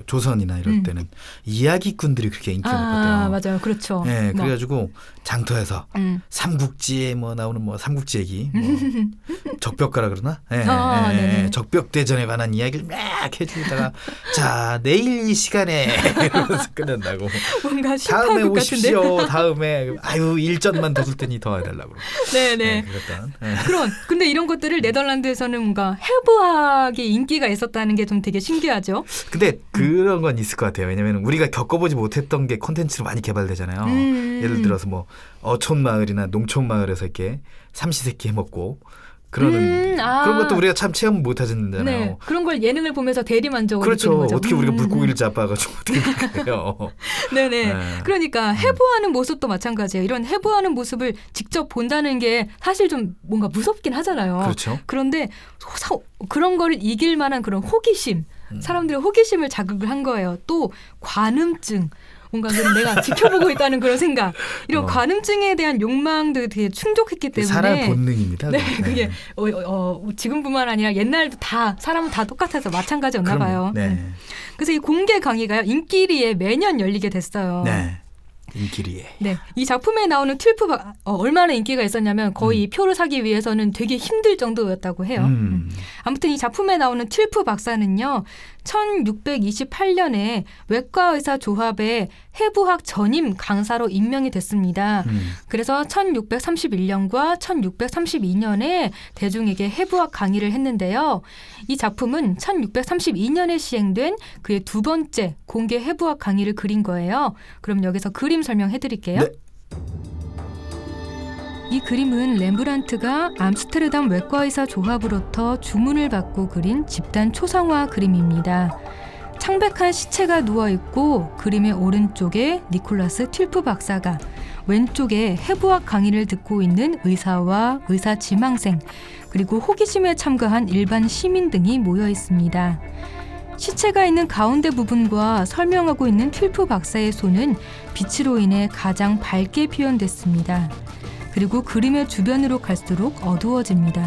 조선이나 이럴 때는 이야기꾼들이 그렇게 인기가 높았대요. 맞아요. 그렇죠. 네, 그래가지고 장터에서 삼국지에 뭐 나오는 뭐 삼국지 얘기, 뭐 적벽가라 그러나? 네, 적벽대전에 관한 이야기를 막 해주다가 자 내일 이 시간에 이러면서 끝낸다고. 뭔가 다음에 시파극 오십시오. 같은데. 다음에 아유 일전만 더 줄 테니 더 해달라고. 네네. 근데 이런 것들을 네덜란드에서는 뭔가 해부학의 인기가 있었다는 게 좀 되게 신기하죠. 근데 그런 건 있을 것 같아요. 왜냐하면 우리가 겪어보지 못했던 게 콘텐츠로 많이 개발되잖아요. 예를 들어서 뭐 어촌 마을이나 농촌 마을에서 이렇게 삼시세끼 해먹고 그러는 그런 것도 우리가 참 체험 못 하잖아요. 네, 그런 걸 예능을 보면서 대리만족을 그렇죠. 느끼는 거죠. 어떻게 우리가 물고기를 잡아가지고 어떻게 그래요? 네네. 네. 그러니까 해부하는 모습도 마찬가지예요. 이런 해부하는 모습을 직접 본다는 게 사실 좀 뭔가 무섭긴 하잖아요. 그렇죠. 그런데 그런 걸 이길 만한 그런 호기심, 사람들의 호기심을 자극을 한 거예요. 또 관음증. 뭔가 내가 지켜보고 있다는 그런 생각. 이런 관음증에 대한 욕망도 되게 충족했기 때문에. 사람의 본능입니다. 네, 그게 지금뿐만 아니라 옛날도 다 사람은 다 똑같아서 마찬가지였나 봐요. 네. 그래서 이 공개 강의가 인기리에 매년 열리게 됐어요. 네. 인기리에. 네, 이 작품에 나오는 틸프 얼마나 인기가 있었냐면 거의 표를 사기 위해서는 되게 힘들 정도였다고 해요. 아무튼 이 작품에 나오는 틸프 박사는요, 1628년에 외과의사 조합의 해부학 전임 강사로 임명이 됐습니다. 그래서 1631년과 1632년에 대중에게 해부학 강의를 했는데요. 이 작품은 1632년에 시행된 그의 두 번째 공개 해부학 강의를 그린 거예요. 그럼 여기서 그림 설명해 드릴게요. 네. 이 그림은 렘브란트가 암스테르담 외과의사 조합으로부터 주문을 받고 그린 집단 초상화 그림입니다. 창백한 시체가 누워있고 그림의 오른쪽에 니콜라스 틸프 박사가, 왼쪽에 해부학 강의를 듣고 있는 의사와 의사 지망생, 그리고 호기심에 참가한 일반 시민 등이 모여 있습니다. 시체가 있는 가운데 부분과 설명하고 있는 틸프 박사의 손은 빛으로 인해 가장 밝게 표현됐습니다. 그리고 그림의 주변으로 갈수록 어두워집니다.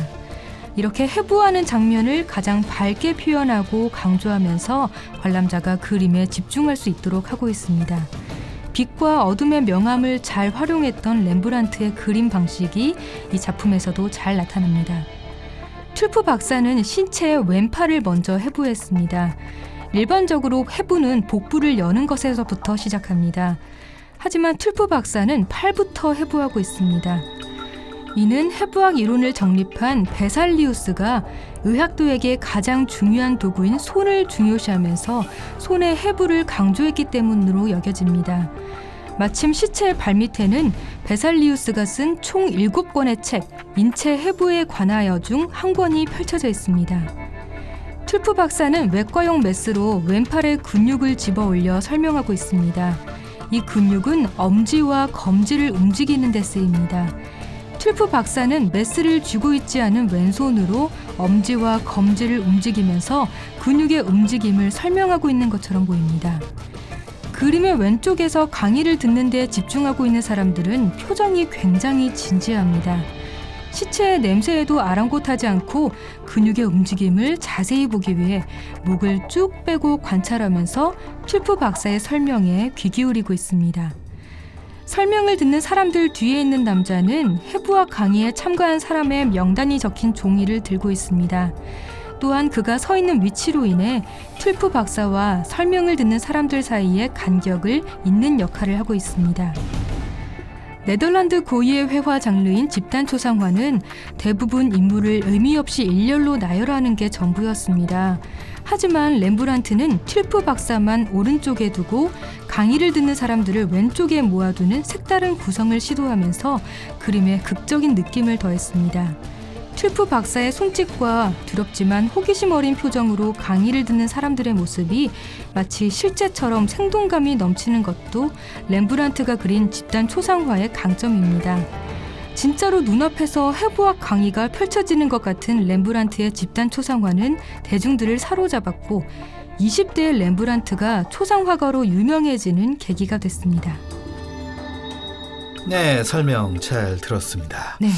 이렇게 해부하는 장면을 가장 밝게 표현하고 강조하면서 관람자가 그림에 집중할 수 있도록 하고 있습니다. 빛과 어둠의 명암을 잘 활용했던 렘브란트의 그림 방식이 이 작품에서도 잘 나타납니다. 틸프 박사는 신체의 왼팔을 먼저 해부했습니다. 일반적으로 해부는 복부를 여는 것에서부터 시작합니다. 하지만 틸프 박사는 팔부터 해부하고 있습니다. 이는 해부학 이론을 정립한 베살리우스가 의학도에게 가장 중요한 도구인 손을 중요시하면서 손의 해부를 강조했기 때문으로 여겨집니다. 마침 시체의 발밑에는 베살리우스가 쓴 총 7권의 책, 인체 해부에 관하여 중 한 권이 펼쳐져 있습니다. 틸프 박사는 외과용 메스로 왼팔에 근육을 집어 올려 설명하고 있습니다. 이 근육은 엄지와 검지를 움직이는 데 쓰입니다. 틸프 박사는 메스를 쥐고 있지 않은 왼손으로 엄지와 검지를 움직이면서 근육의 움직임을 설명하고 있는 것처럼 보입니다. 그림의 왼쪽에서 강의를 듣는 데 집중하고 있는 사람들은 표정이 굉장히 진지합니다. 시체의 냄새에도 아랑곳하지 않고 근육의 움직임을 자세히 보기 위해 목을 쭉 빼고 관찰하면서 틸프 박사의 설명에 귀 기울이고 있습니다. 설명을 듣는 사람들 뒤에 있는 남자는 해부학 강의에 참가한 사람의 명단이 적힌 종이를 들고 있습니다. 또한 그가 서 있는 위치로 인해 틸프 박사와 설명을 듣는 사람들 사이에 간격을 잇는 역할을 하고 있습니다. 네덜란드 고유의 회화 장르인 집단 초상화는 대부분 인물을 의미 없이 일렬로 나열하는 게 전부였습니다. 하지만 렘브란트는 틸프 박사만 오른쪽에 두고 강의를 듣는 사람들을 왼쪽에 모아두는 색다른 구성을 시도하면서 그림에 극적인 느낌을 더했습니다. 틸프 박사의 손짓과 두렵지만 호기심 어린 표정으로 강의를 듣는 사람들의 모습이 마치 실제처럼 생동감이 넘치는 것도 렘브란트가 그린 집단 초상화의 강점입니다. 진짜로 눈앞에서 해부학 강의가 펼쳐지는 것 같은 렘브란트의 집단 초상화는 대중들을 사로잡았고 20대의 렘브란트가 초상화가로 유명해지는 계기가 됐습니다. 네, 설명 잘 들었습니다. 네.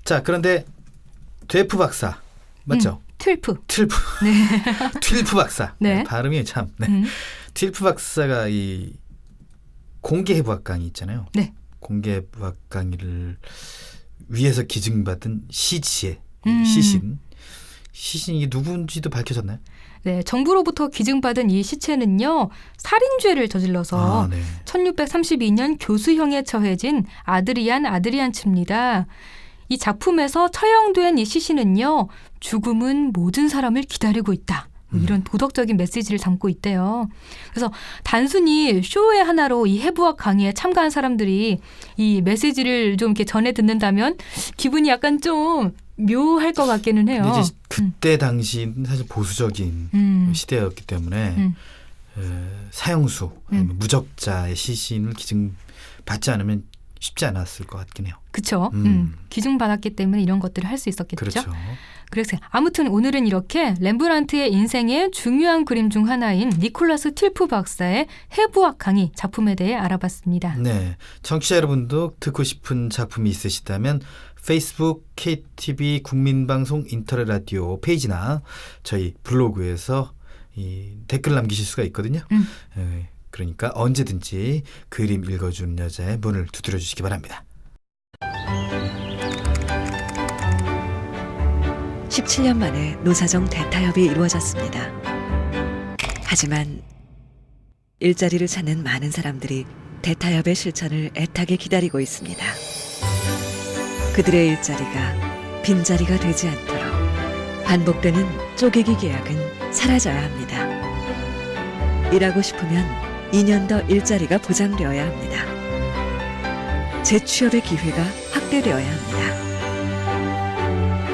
자, 그런데 틸프 박사 맞죠? 틸프. 네. 틸프 박사. 네. 발음이 참. 네. 틸프 박사가 이 공개 해부학 강의 있잖아요. 네. 공개 해부학 강의를 위해서 기증받은 시신. 시신이 누군지도 밝혀졌나요? 네, 정부로부터 기증받은 이 시체는요, 살인죄를 저질러서 1632년 교수형에 처해진 아드리안츠입니다. 이 작품에서 처형된 이 시신은요, 죽음은 모든 사람을 기다리고 있다. 이런 도덕적인 메시지를 담고 있대요. 그래서 단순히 쇼의 하나로 이 해부학 강의에 참가한 사람들이 이 메시지를 좀 이렇게 전해 듣는다면 기분이 약간 좀 묘할 것 같기는 해요. 근데 이제 그때 당시는 사실 보수적인 시대였기 때문에 사형수, 아니면 무적자의 시신을 기증받지 않으면 쉽지 않았을 것 같긴 해요. 그렇죠. 기증받았기 때문에 이런 것들을 할 수 있었겠죠. 그렇죠. 그래서 아무튼 오늘은 이렇게 렘브란트의 인생의 중요한 그림 중 하나인 니콜라스 틸프 박사의 해부학 강의 작품에 대해 알아봤습니다. 네, 청취자 여러분도 듣고 싶은 작품이 있으시다면 페이스북 KTV 국민방송 인터넷 라디오 페이지나 저희 블로그에서 이 댓글 남기실 수가 있거든요. 그러니까 언제든지 그림 읽어주는 여자의 문을 두드려 주시기 바랍니다. 17년 만에 노사정 대타협이 이루어졌습니다. 하지만 일자리를 찾는 많은 사람들이 대타협의 실천을 애타게 기다리고 있습니다. 그들의 일자리가 빈자리가 되지 않도록 반복되는 쪼개기 계약은 사라져야 합니다. 일하고 싶으면 2년 더 일자리가 보장되어야 합니다. 재취업의 기회가 확대되어야 합니다.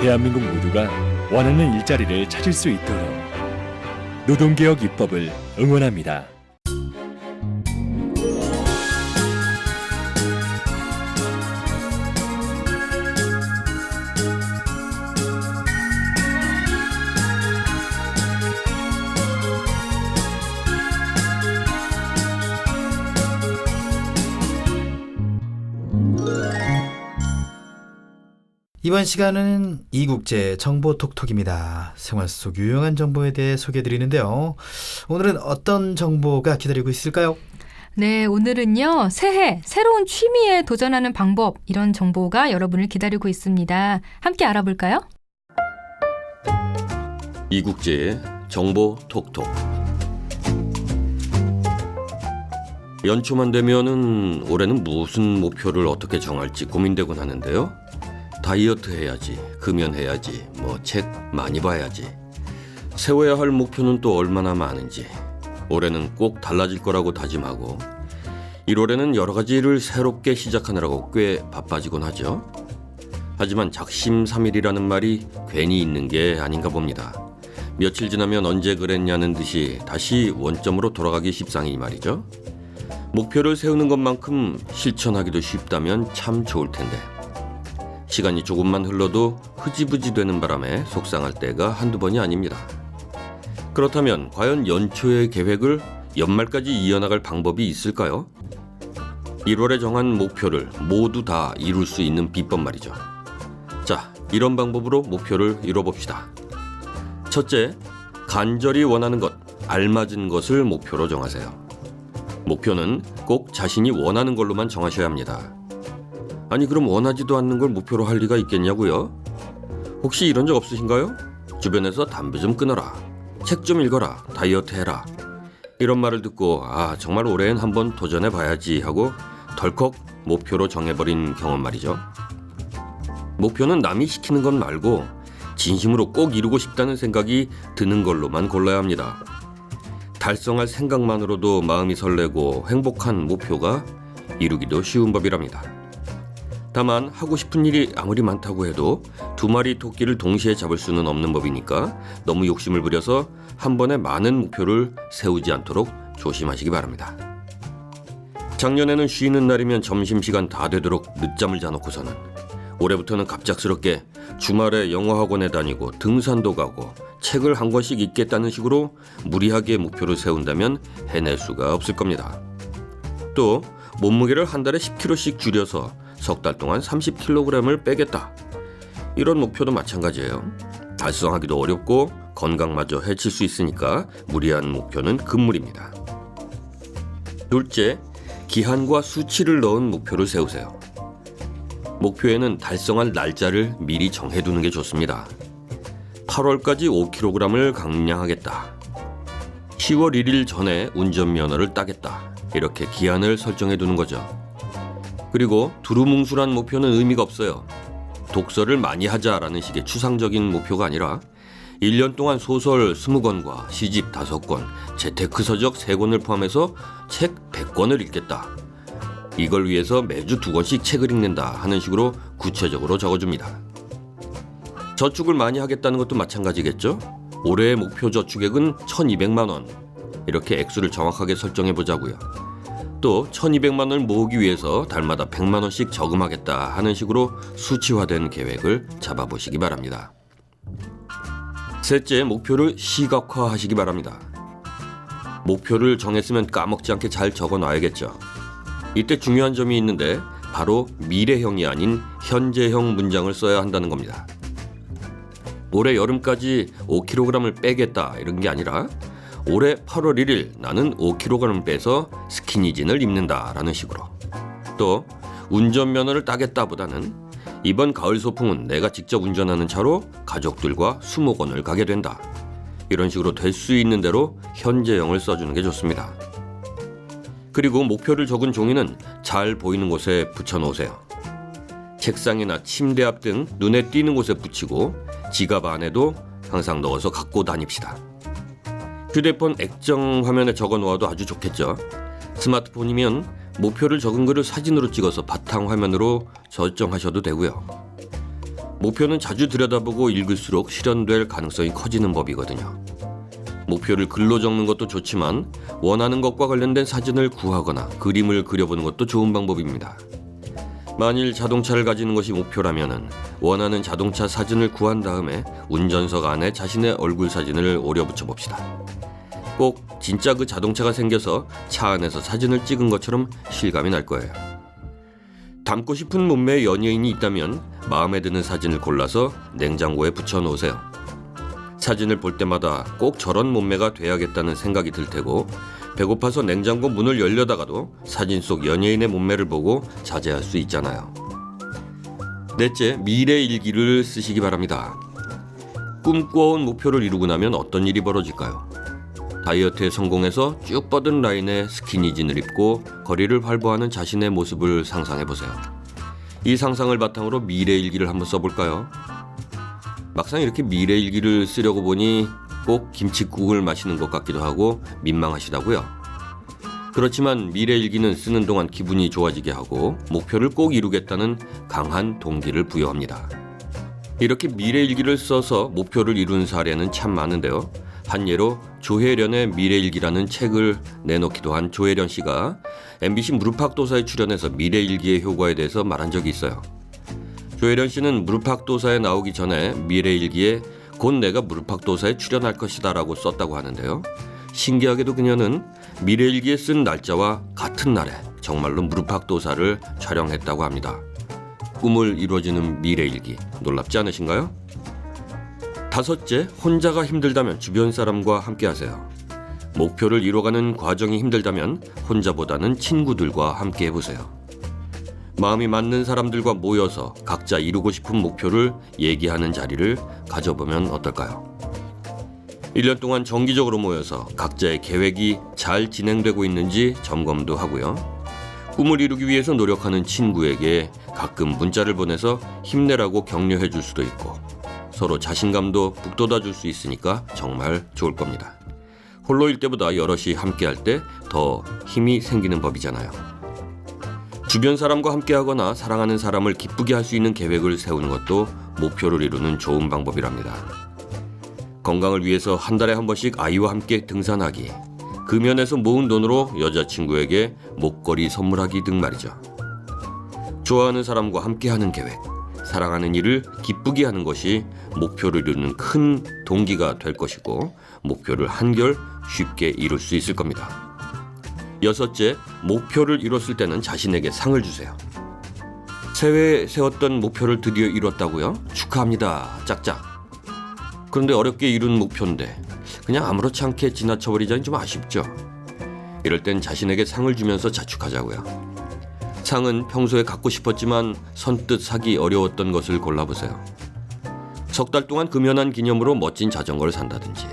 대한민국 모두가 원하는 일자리를 찾을 수 있도록 노동개혁 입법을 응원합니다. 이번 시간은 이국제 정보톡톡입니다. 생활 속 유용한 정보에 대해 소개해드리는데요. 오늘은 어떤 정보가 기다리고 있을까요? 네, 오늘은요. 새해 새로운 취미에 도전하는 방법 이런 정보가 여러분을 기다리고 있습니다. 함께 알아볼까요? 이국제의 정보톡톡. 연초만 되면은 올해는 무슨 목표를 어떻게 정할지 고민되곤 하는데요. 다이어트 해야지, 금연해야지, 책 많이 봐야지. 세워야 할 목표는 또 얼마나 많은지. 올해는 꼭 달라질 거라고 다짐하고 1월에는 여러 가지 일을 새롭게 시작하느라고 꽤 바빠지곤 하죠. 하지만 작심삼일이라는 말이 괜히 있는 게 아닌가 봅니다. 며칠 지나면 언제 그랬냐는 듯이 다시 원점으로 돌아가기 십상이니 말이죠. 목표를 세우는 것만큼 실천하기도 쉽다면 참 좋을 텐데 시간이 조금만 흘러도 흐지부지 되는 바람에 속상할 때가 한두 번이 아닙니다. 그렇다면 과연 연초의 계획을 연말까지 이어나갈 방법이 있을까요? 1월에 정한 목표를 모두 다 이룰 수 있는 비법 말이죠. 자, 이런 방법으로 목표를 이뤄봅시다. 첫째, 간절히 원하는 것, 알맞은 것을 목표로 정하세요. 목표는 꼭 자신이 원하는 걸로만 정하셔야 합니다. 아니 그럼 원하지도 않는 걸 목표로 할 리가 있겠냐고요? 혹시 이런 적 없으신가요? 주변에서 담배 좀 끊어라, 책 좀 읽어라, 다이어트 해라 이런 말을 듣고 정말 올해엔 한번 도전해봐야지 하고 덜컥 목표로 정해버린 경험 말이죠. 목표는 남이 시키는 것 말고 진심으로 꼭 이루고 싶다는 생각이 드는 걸로만 골라야 합니다. 달성할 생각만으로도 마음이 설레고 행복한 목표가 이루기도 쉬운 법이랍니다. 다만 하고 싶은 일이 아무리 많다고 해도 두 마리 토끼를 동시에 잡을 수는 없는 법이니까 너무 욕심을 부려서 한 번에 많은 목표를 세우지 않도록 조심하시기 바랍니다. 작년에는 쉬는 날이면 점심시간 다 되도록 늦잠을 자놓고서는 올해부터는 갑작스럽게 주말에 영어학원에 다니고 등산도 가고 책을 한 권씩 읽겠다는 식으로 무리하게 목표를 세운다면 해낼 수가 없을 겁니다. 또 몸무게를 한 달에 10kg씩 줄여서 석 달 동안 30kg을 빼겠다. 이런 목표도 마찬가지예요. 달성하기도 어렵고 건강마저 해칠 수 있으니까 무리한 목표는 금물입니다. 둘째, 기한과 수치를 넣은 목표를 세우세요. 목표에는 달성할 날짜를 미리 정해두는 게 좋습니다. 8월까지 5kg을 감량하겠다. 10월 1일 전에 운전면허를 따겠다. 이렇게 기한을 설정해두는 거죠. 그리고 두루뭉술한 목표는 의미가 없어요. 독서를 많이 하자라는 식의 추상적인 목표가 아니라 1년 동안 소설 20권과 시집 5권, 재테크 서적 3권을 포함해서 책 100권을 읽겠다. 이걸 위해서 매주 2권씩 책을 읽는다 하는 식으로 구체적으로 적어줍니다. 저축을 많이 하겠다는 것도 마찬가지겠죠. 올해의 목표 저축액은 1,200만 원. 이렇게 액수를 정확하게 설정해 보자고요. 또 1,200만 원을 모으기 위해서 달마다 100만 원씩 저금하겠다 하는 식으로 수치화된 계획을 잡아보시기 바랍니다. 셋째, 목표를 시각화하시기 바랍니다. 목표를 정했으면 까먹지 않게 잘 적어놔야겠죠. 이때 중요한 점이 있는데 바로 미래형이 아닌 현재형 문장을 써야 한다는 겁니다. 올해 여름까지 5kg을 빼겠다 이런 게 아니라 올해 8월 1일 나는 5kg을 빼서 스키니진을 입는다 라는 식으로. 또 운전면허를 따겠다보다는 이번 가을 소풍은 내가 직접 운전하는 차로 가족들과 수목원을 가게 된다. 이런 식으로 될 수 있는 대로 현재형을 써주는 게 좋습니다. 그리고 목표를 적은 종이는 잘 보이는 곳에 붙여놓으세요. 책상이나 침대 앞 등 눈에 띄는 곳에 붙이고 지갑 안에도 항상 넣어서 갖고 다닙시다. 휴대폰 액정 화면에 적어 놓아도 아주 좋겠죠. 스마트폰이면 목표를 적은 글을 사진으로 찍어서 바탕 화면으로 저장하셔도 되고요. 목표는 자주 들여다보고 읽을수록 실현될 가능성이 커지는 법이거든요. 목표를 글로 적는 것도 좋지만 원하는 것과 관련된 사진을 구하거나 그림을 그려보는 것도 좋은 방법입니다. 만일 자동차를 가지는 것이 목표라면 원하는 자동차 사진을 구한 다음에 운전석 안에 자신의 얼굴 사진을 오려 붙여 봅시다. 꼭 진짜 그 자동차가 생겨서 차 안에서 사진을 찍은 것처럼 실감이 날 거예요. 닮고 싶은 몸매의 연예인이 있다면 마음에 드는 사진을 골라서 냉장고에 붙여 놓으세요. 사진을 볼 때마다 꼭 저런 몸매가 돼야겠다는 생각이 들 테고 배고파서 냉장고 문을 열려다가도 사진 속 연예인의 몸매를 보고 자제할 수 있잖아요. 넷째, 미래 일기를 쓰시기 바랍니다. 꿈꿔온 목표를 이루고 나면 어떤 일이 벌어질까요? 다이어트에 성공해서 쭉 뻗은 라인의 스키니진을 입고 거리를 활보하는 자신의 모습을 상상해보세요. 이 상상을 바탕으로 미래 일기를 한번 써볼까요? 막상 이렇게 미래 일기를 쓰려고 보니 꼭 김칫국을 마시는 것 같기도 하고 민망하시다고요. 그렇지만 미래 일기는 쓰는 동안 기분이 좋아지게 하고 목표를 꼭 이루겠다는 강한 동기를 부여합니다. 이렇게 미래 일기를 써서 목표를 이룬 사례는 참 많은데요. 한 예로 조혜련의 미래일기라는 책을 내놓기도 한 조혜련 씨가 MBC 무릎팍도사에 출연해서 미래일기의 효과에 대해서 말한 적이 있어요. 조혜련 씨는 무릎팍도사에 나오기 전에 미래일기에 곧 내가 무릎팍도사에 출연할 것이다 라고 썼다고 하는데요. 신기하게도 그녀는 미래일기에 쓴 날짜와 같은 날에 정말로 무릎팍도사를 촬영했다고 합니다. 꿈을 이루어지는 미래일기, 놀랍지 않으신가요? 다섯째, 혼자가 힘들다면 주변 사람과 함께 하세요. 목표를 이뤄가는 과정이 힘들다면 혼자보다는 친구들과 함께 해보세요. 마음이 맞는 사람들과 모여서 각자 이루고 싶은 목표를 얘기하는 자리를 가져보면 어떨까요? 1년 동안 정기적으로 모여서 각자의 계획이 잘 진행되고 있는지 점검도 하고요. 꿈을 이루기 위해서 노력하는 친구에게 가끔 문자를 보내서 힘내라고 격려해 줄 수도 있고 서로 자신감도 북돋아 줄 수 있으니까 정말 좋을 겁니다. 홀로일 때보다 여럿이 함께할 때 더 힘이 생기는 법이잖아요. 주변 사람과 함께하거나 사랑하는 사람을 기쁘게 할 수 있는 계획을 세우는 것도 목표를 이루는 좋은 방법이랍니다. 건강을 위해서 한 달에 한 번씩 아이와 함께 등산하기, 금연에서 모은 돈으로 여자친구에게 목걸이 선물하기 등 말이죠. 좋아하는 사람과 함께하는 계획, 사랑하는 일을 기쁘게 하는 것이 목표를 이루는 큰 동기가 될 것이고 목표를 한결 쉽게 이룰 수 있을 겁니다. 여섯째, 목표를 이뤘을 때는 자신에게 상을 주세요. 새해에 세웠던 목표를 드디어 이뤘다고요? 축하합니다. 짝짝. 그런데 어렵게 이룬 목표인데 그냥 아무렇지 않게 지나쳐버리자니 좀 아쉽죠. 이럴 땐 자신에게 상을 주면서 자축하자고요. 상은 평소에 갖고 싶었지만 선뜻 사기 어려웠던 것을 골라보세요. 석 달 동안 금연한 기념으로 멋진 자전거를 산다든지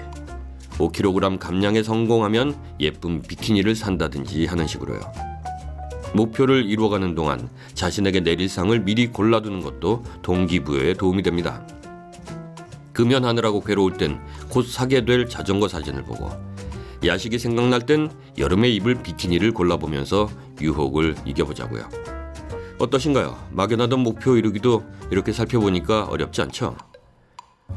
5kg 감량에 성공하면 예쁜 비키니를 산다든지 하는 식으로요. 목표를 이루어가는 동안 자신에게 내릴 상을 미리 골라두는 것도 동기부여에 도움이 됩니다. 금연하느라고 괴로울 땐 곧 사게 될 자전거 사진을 보고 야식이 생각날 땐 여름에 입을 비키니를 골라보면서 유혹을 이겨보자고요. 어떠신가요? 막연하던 목표 이루기도 이렇게 살펴보니까 어렵지 않죠?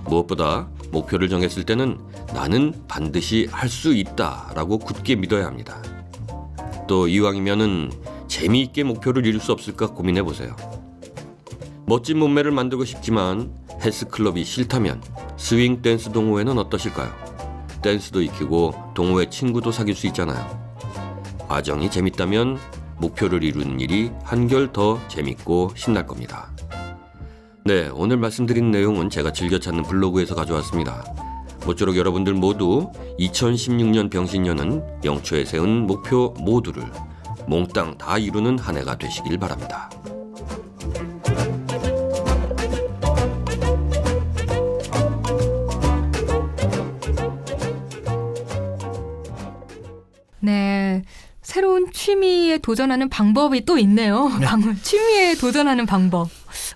무엇보다 목표를 정했을 때는 나는 반드시 할 수 있다라고 굳게 믿어야 합니다. 또 이왕이면은 재미있게 목표를 이룰 수 없을까 고민해 보세요. 멋진 몸매를 만들고 싶지만 헬스클럽이 싫다면 스윙 댄스 동호회는 어떠실까요? 댄스도 익히고 동호회 친구도 사귈 수 있잖아요. 과정이 재밌다면 목표를 이루는 일이 한결 더 재밌고 신날 겁니다. 네, 오늘 말씀드린 내용은 제가 즐겨 찾는 블로그에서 가져왔습니다. 모쪼록 여러분들 모두 2016년 병신년은 영초에 세운 목표 모두를 몽땅 다 이루는 한 해가 되시길 바랍니다. 네. 새로운 취미에 도전하는 방법이 또 있네요. 취미에 도전하는 방법.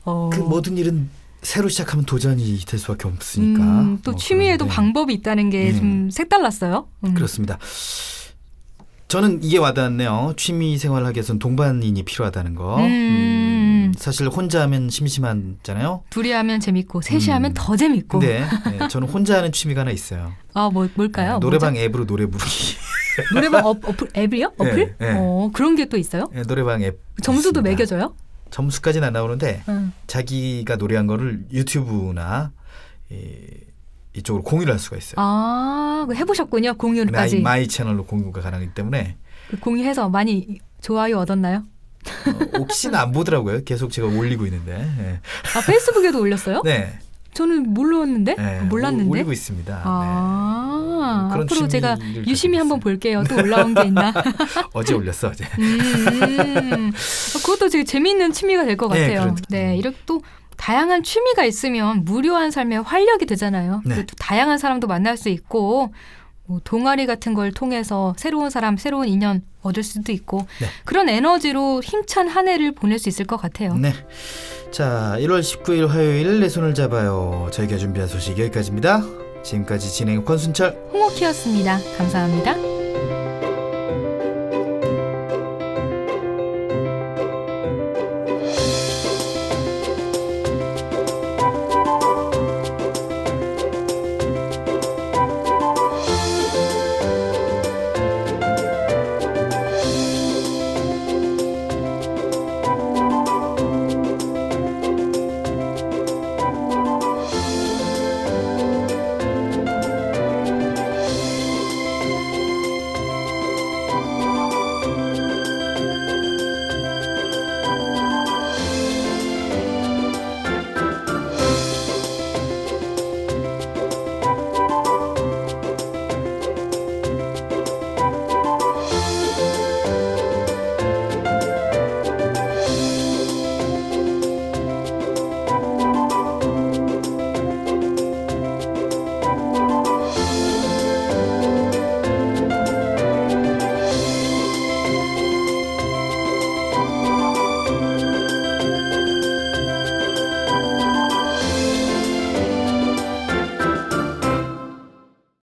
그 모든 일은 새로 시작하면 도전이 될 수밖에 없으니까. 또 취미에도 방법이 있다는 게 좀 색달랐어요. 그렇습니다. 저는 이게 와닿았네요. 취미 생활을 하기 위해서는 동반인이 필요하다는 거. 사실 혼자 하면 심심하잖아요. 둘이 하면 재밌고 셋이 하면 더 재밌고. 네, 저는 혼자 하는 취미가 하나 있어요. 아, 뭘까요? 노래방 뭐죠? 앱으로 노래 부르기. 노래방 어플 앱이요? 어플? 네. 그런 게 또 있어요? 네, 노래방 앱. 점수도 있습니다. 매겨져요? 점수까지는 안 나오는데 자기가 노래한 거를 유튜브나 이쪽으로 공유를 할 수가 있어요. 아, 해보셨군요. 공유까지. 마이 채널로 공유가 가능하기 때문에. 공유해서 많이 좋아요 얻었나요? 혹시는 안 보더라고요. 계속 제가 올리고 있는데. 네. 아, 페이스북에도 올렸어요? 네. 저는 몰랐는데? 네, 몰랐는데? 올리고 있습니다. 아, 그런 앞으로 제가 취미를 유심히 한번 볼게요. 또 올라온 게 있나? 어제 올렸어, 어제. 그것도 되게 재미있는 취미가 될 것 네, 같아요. 네, 이렇게 또 다양한 취미가 있으면 무료한 삶의 활력이 되잖아요. 네. 또 다양한 사람도 만날 수 있고 뭐 동아리 같은 걸 통해서 새로운 사람, 새로운 인연 얻을 수도 있고 그런 에너지로 힘찬 한 해를 보낼 수 있을 것 같아요. 네. 자, 1월 19일 화요일 내 손을 잡아요. 저희가 준비한 소식 여기까지입니다. 지금까지 진행 권순철, 홍옥희였습니다. 감사합니다.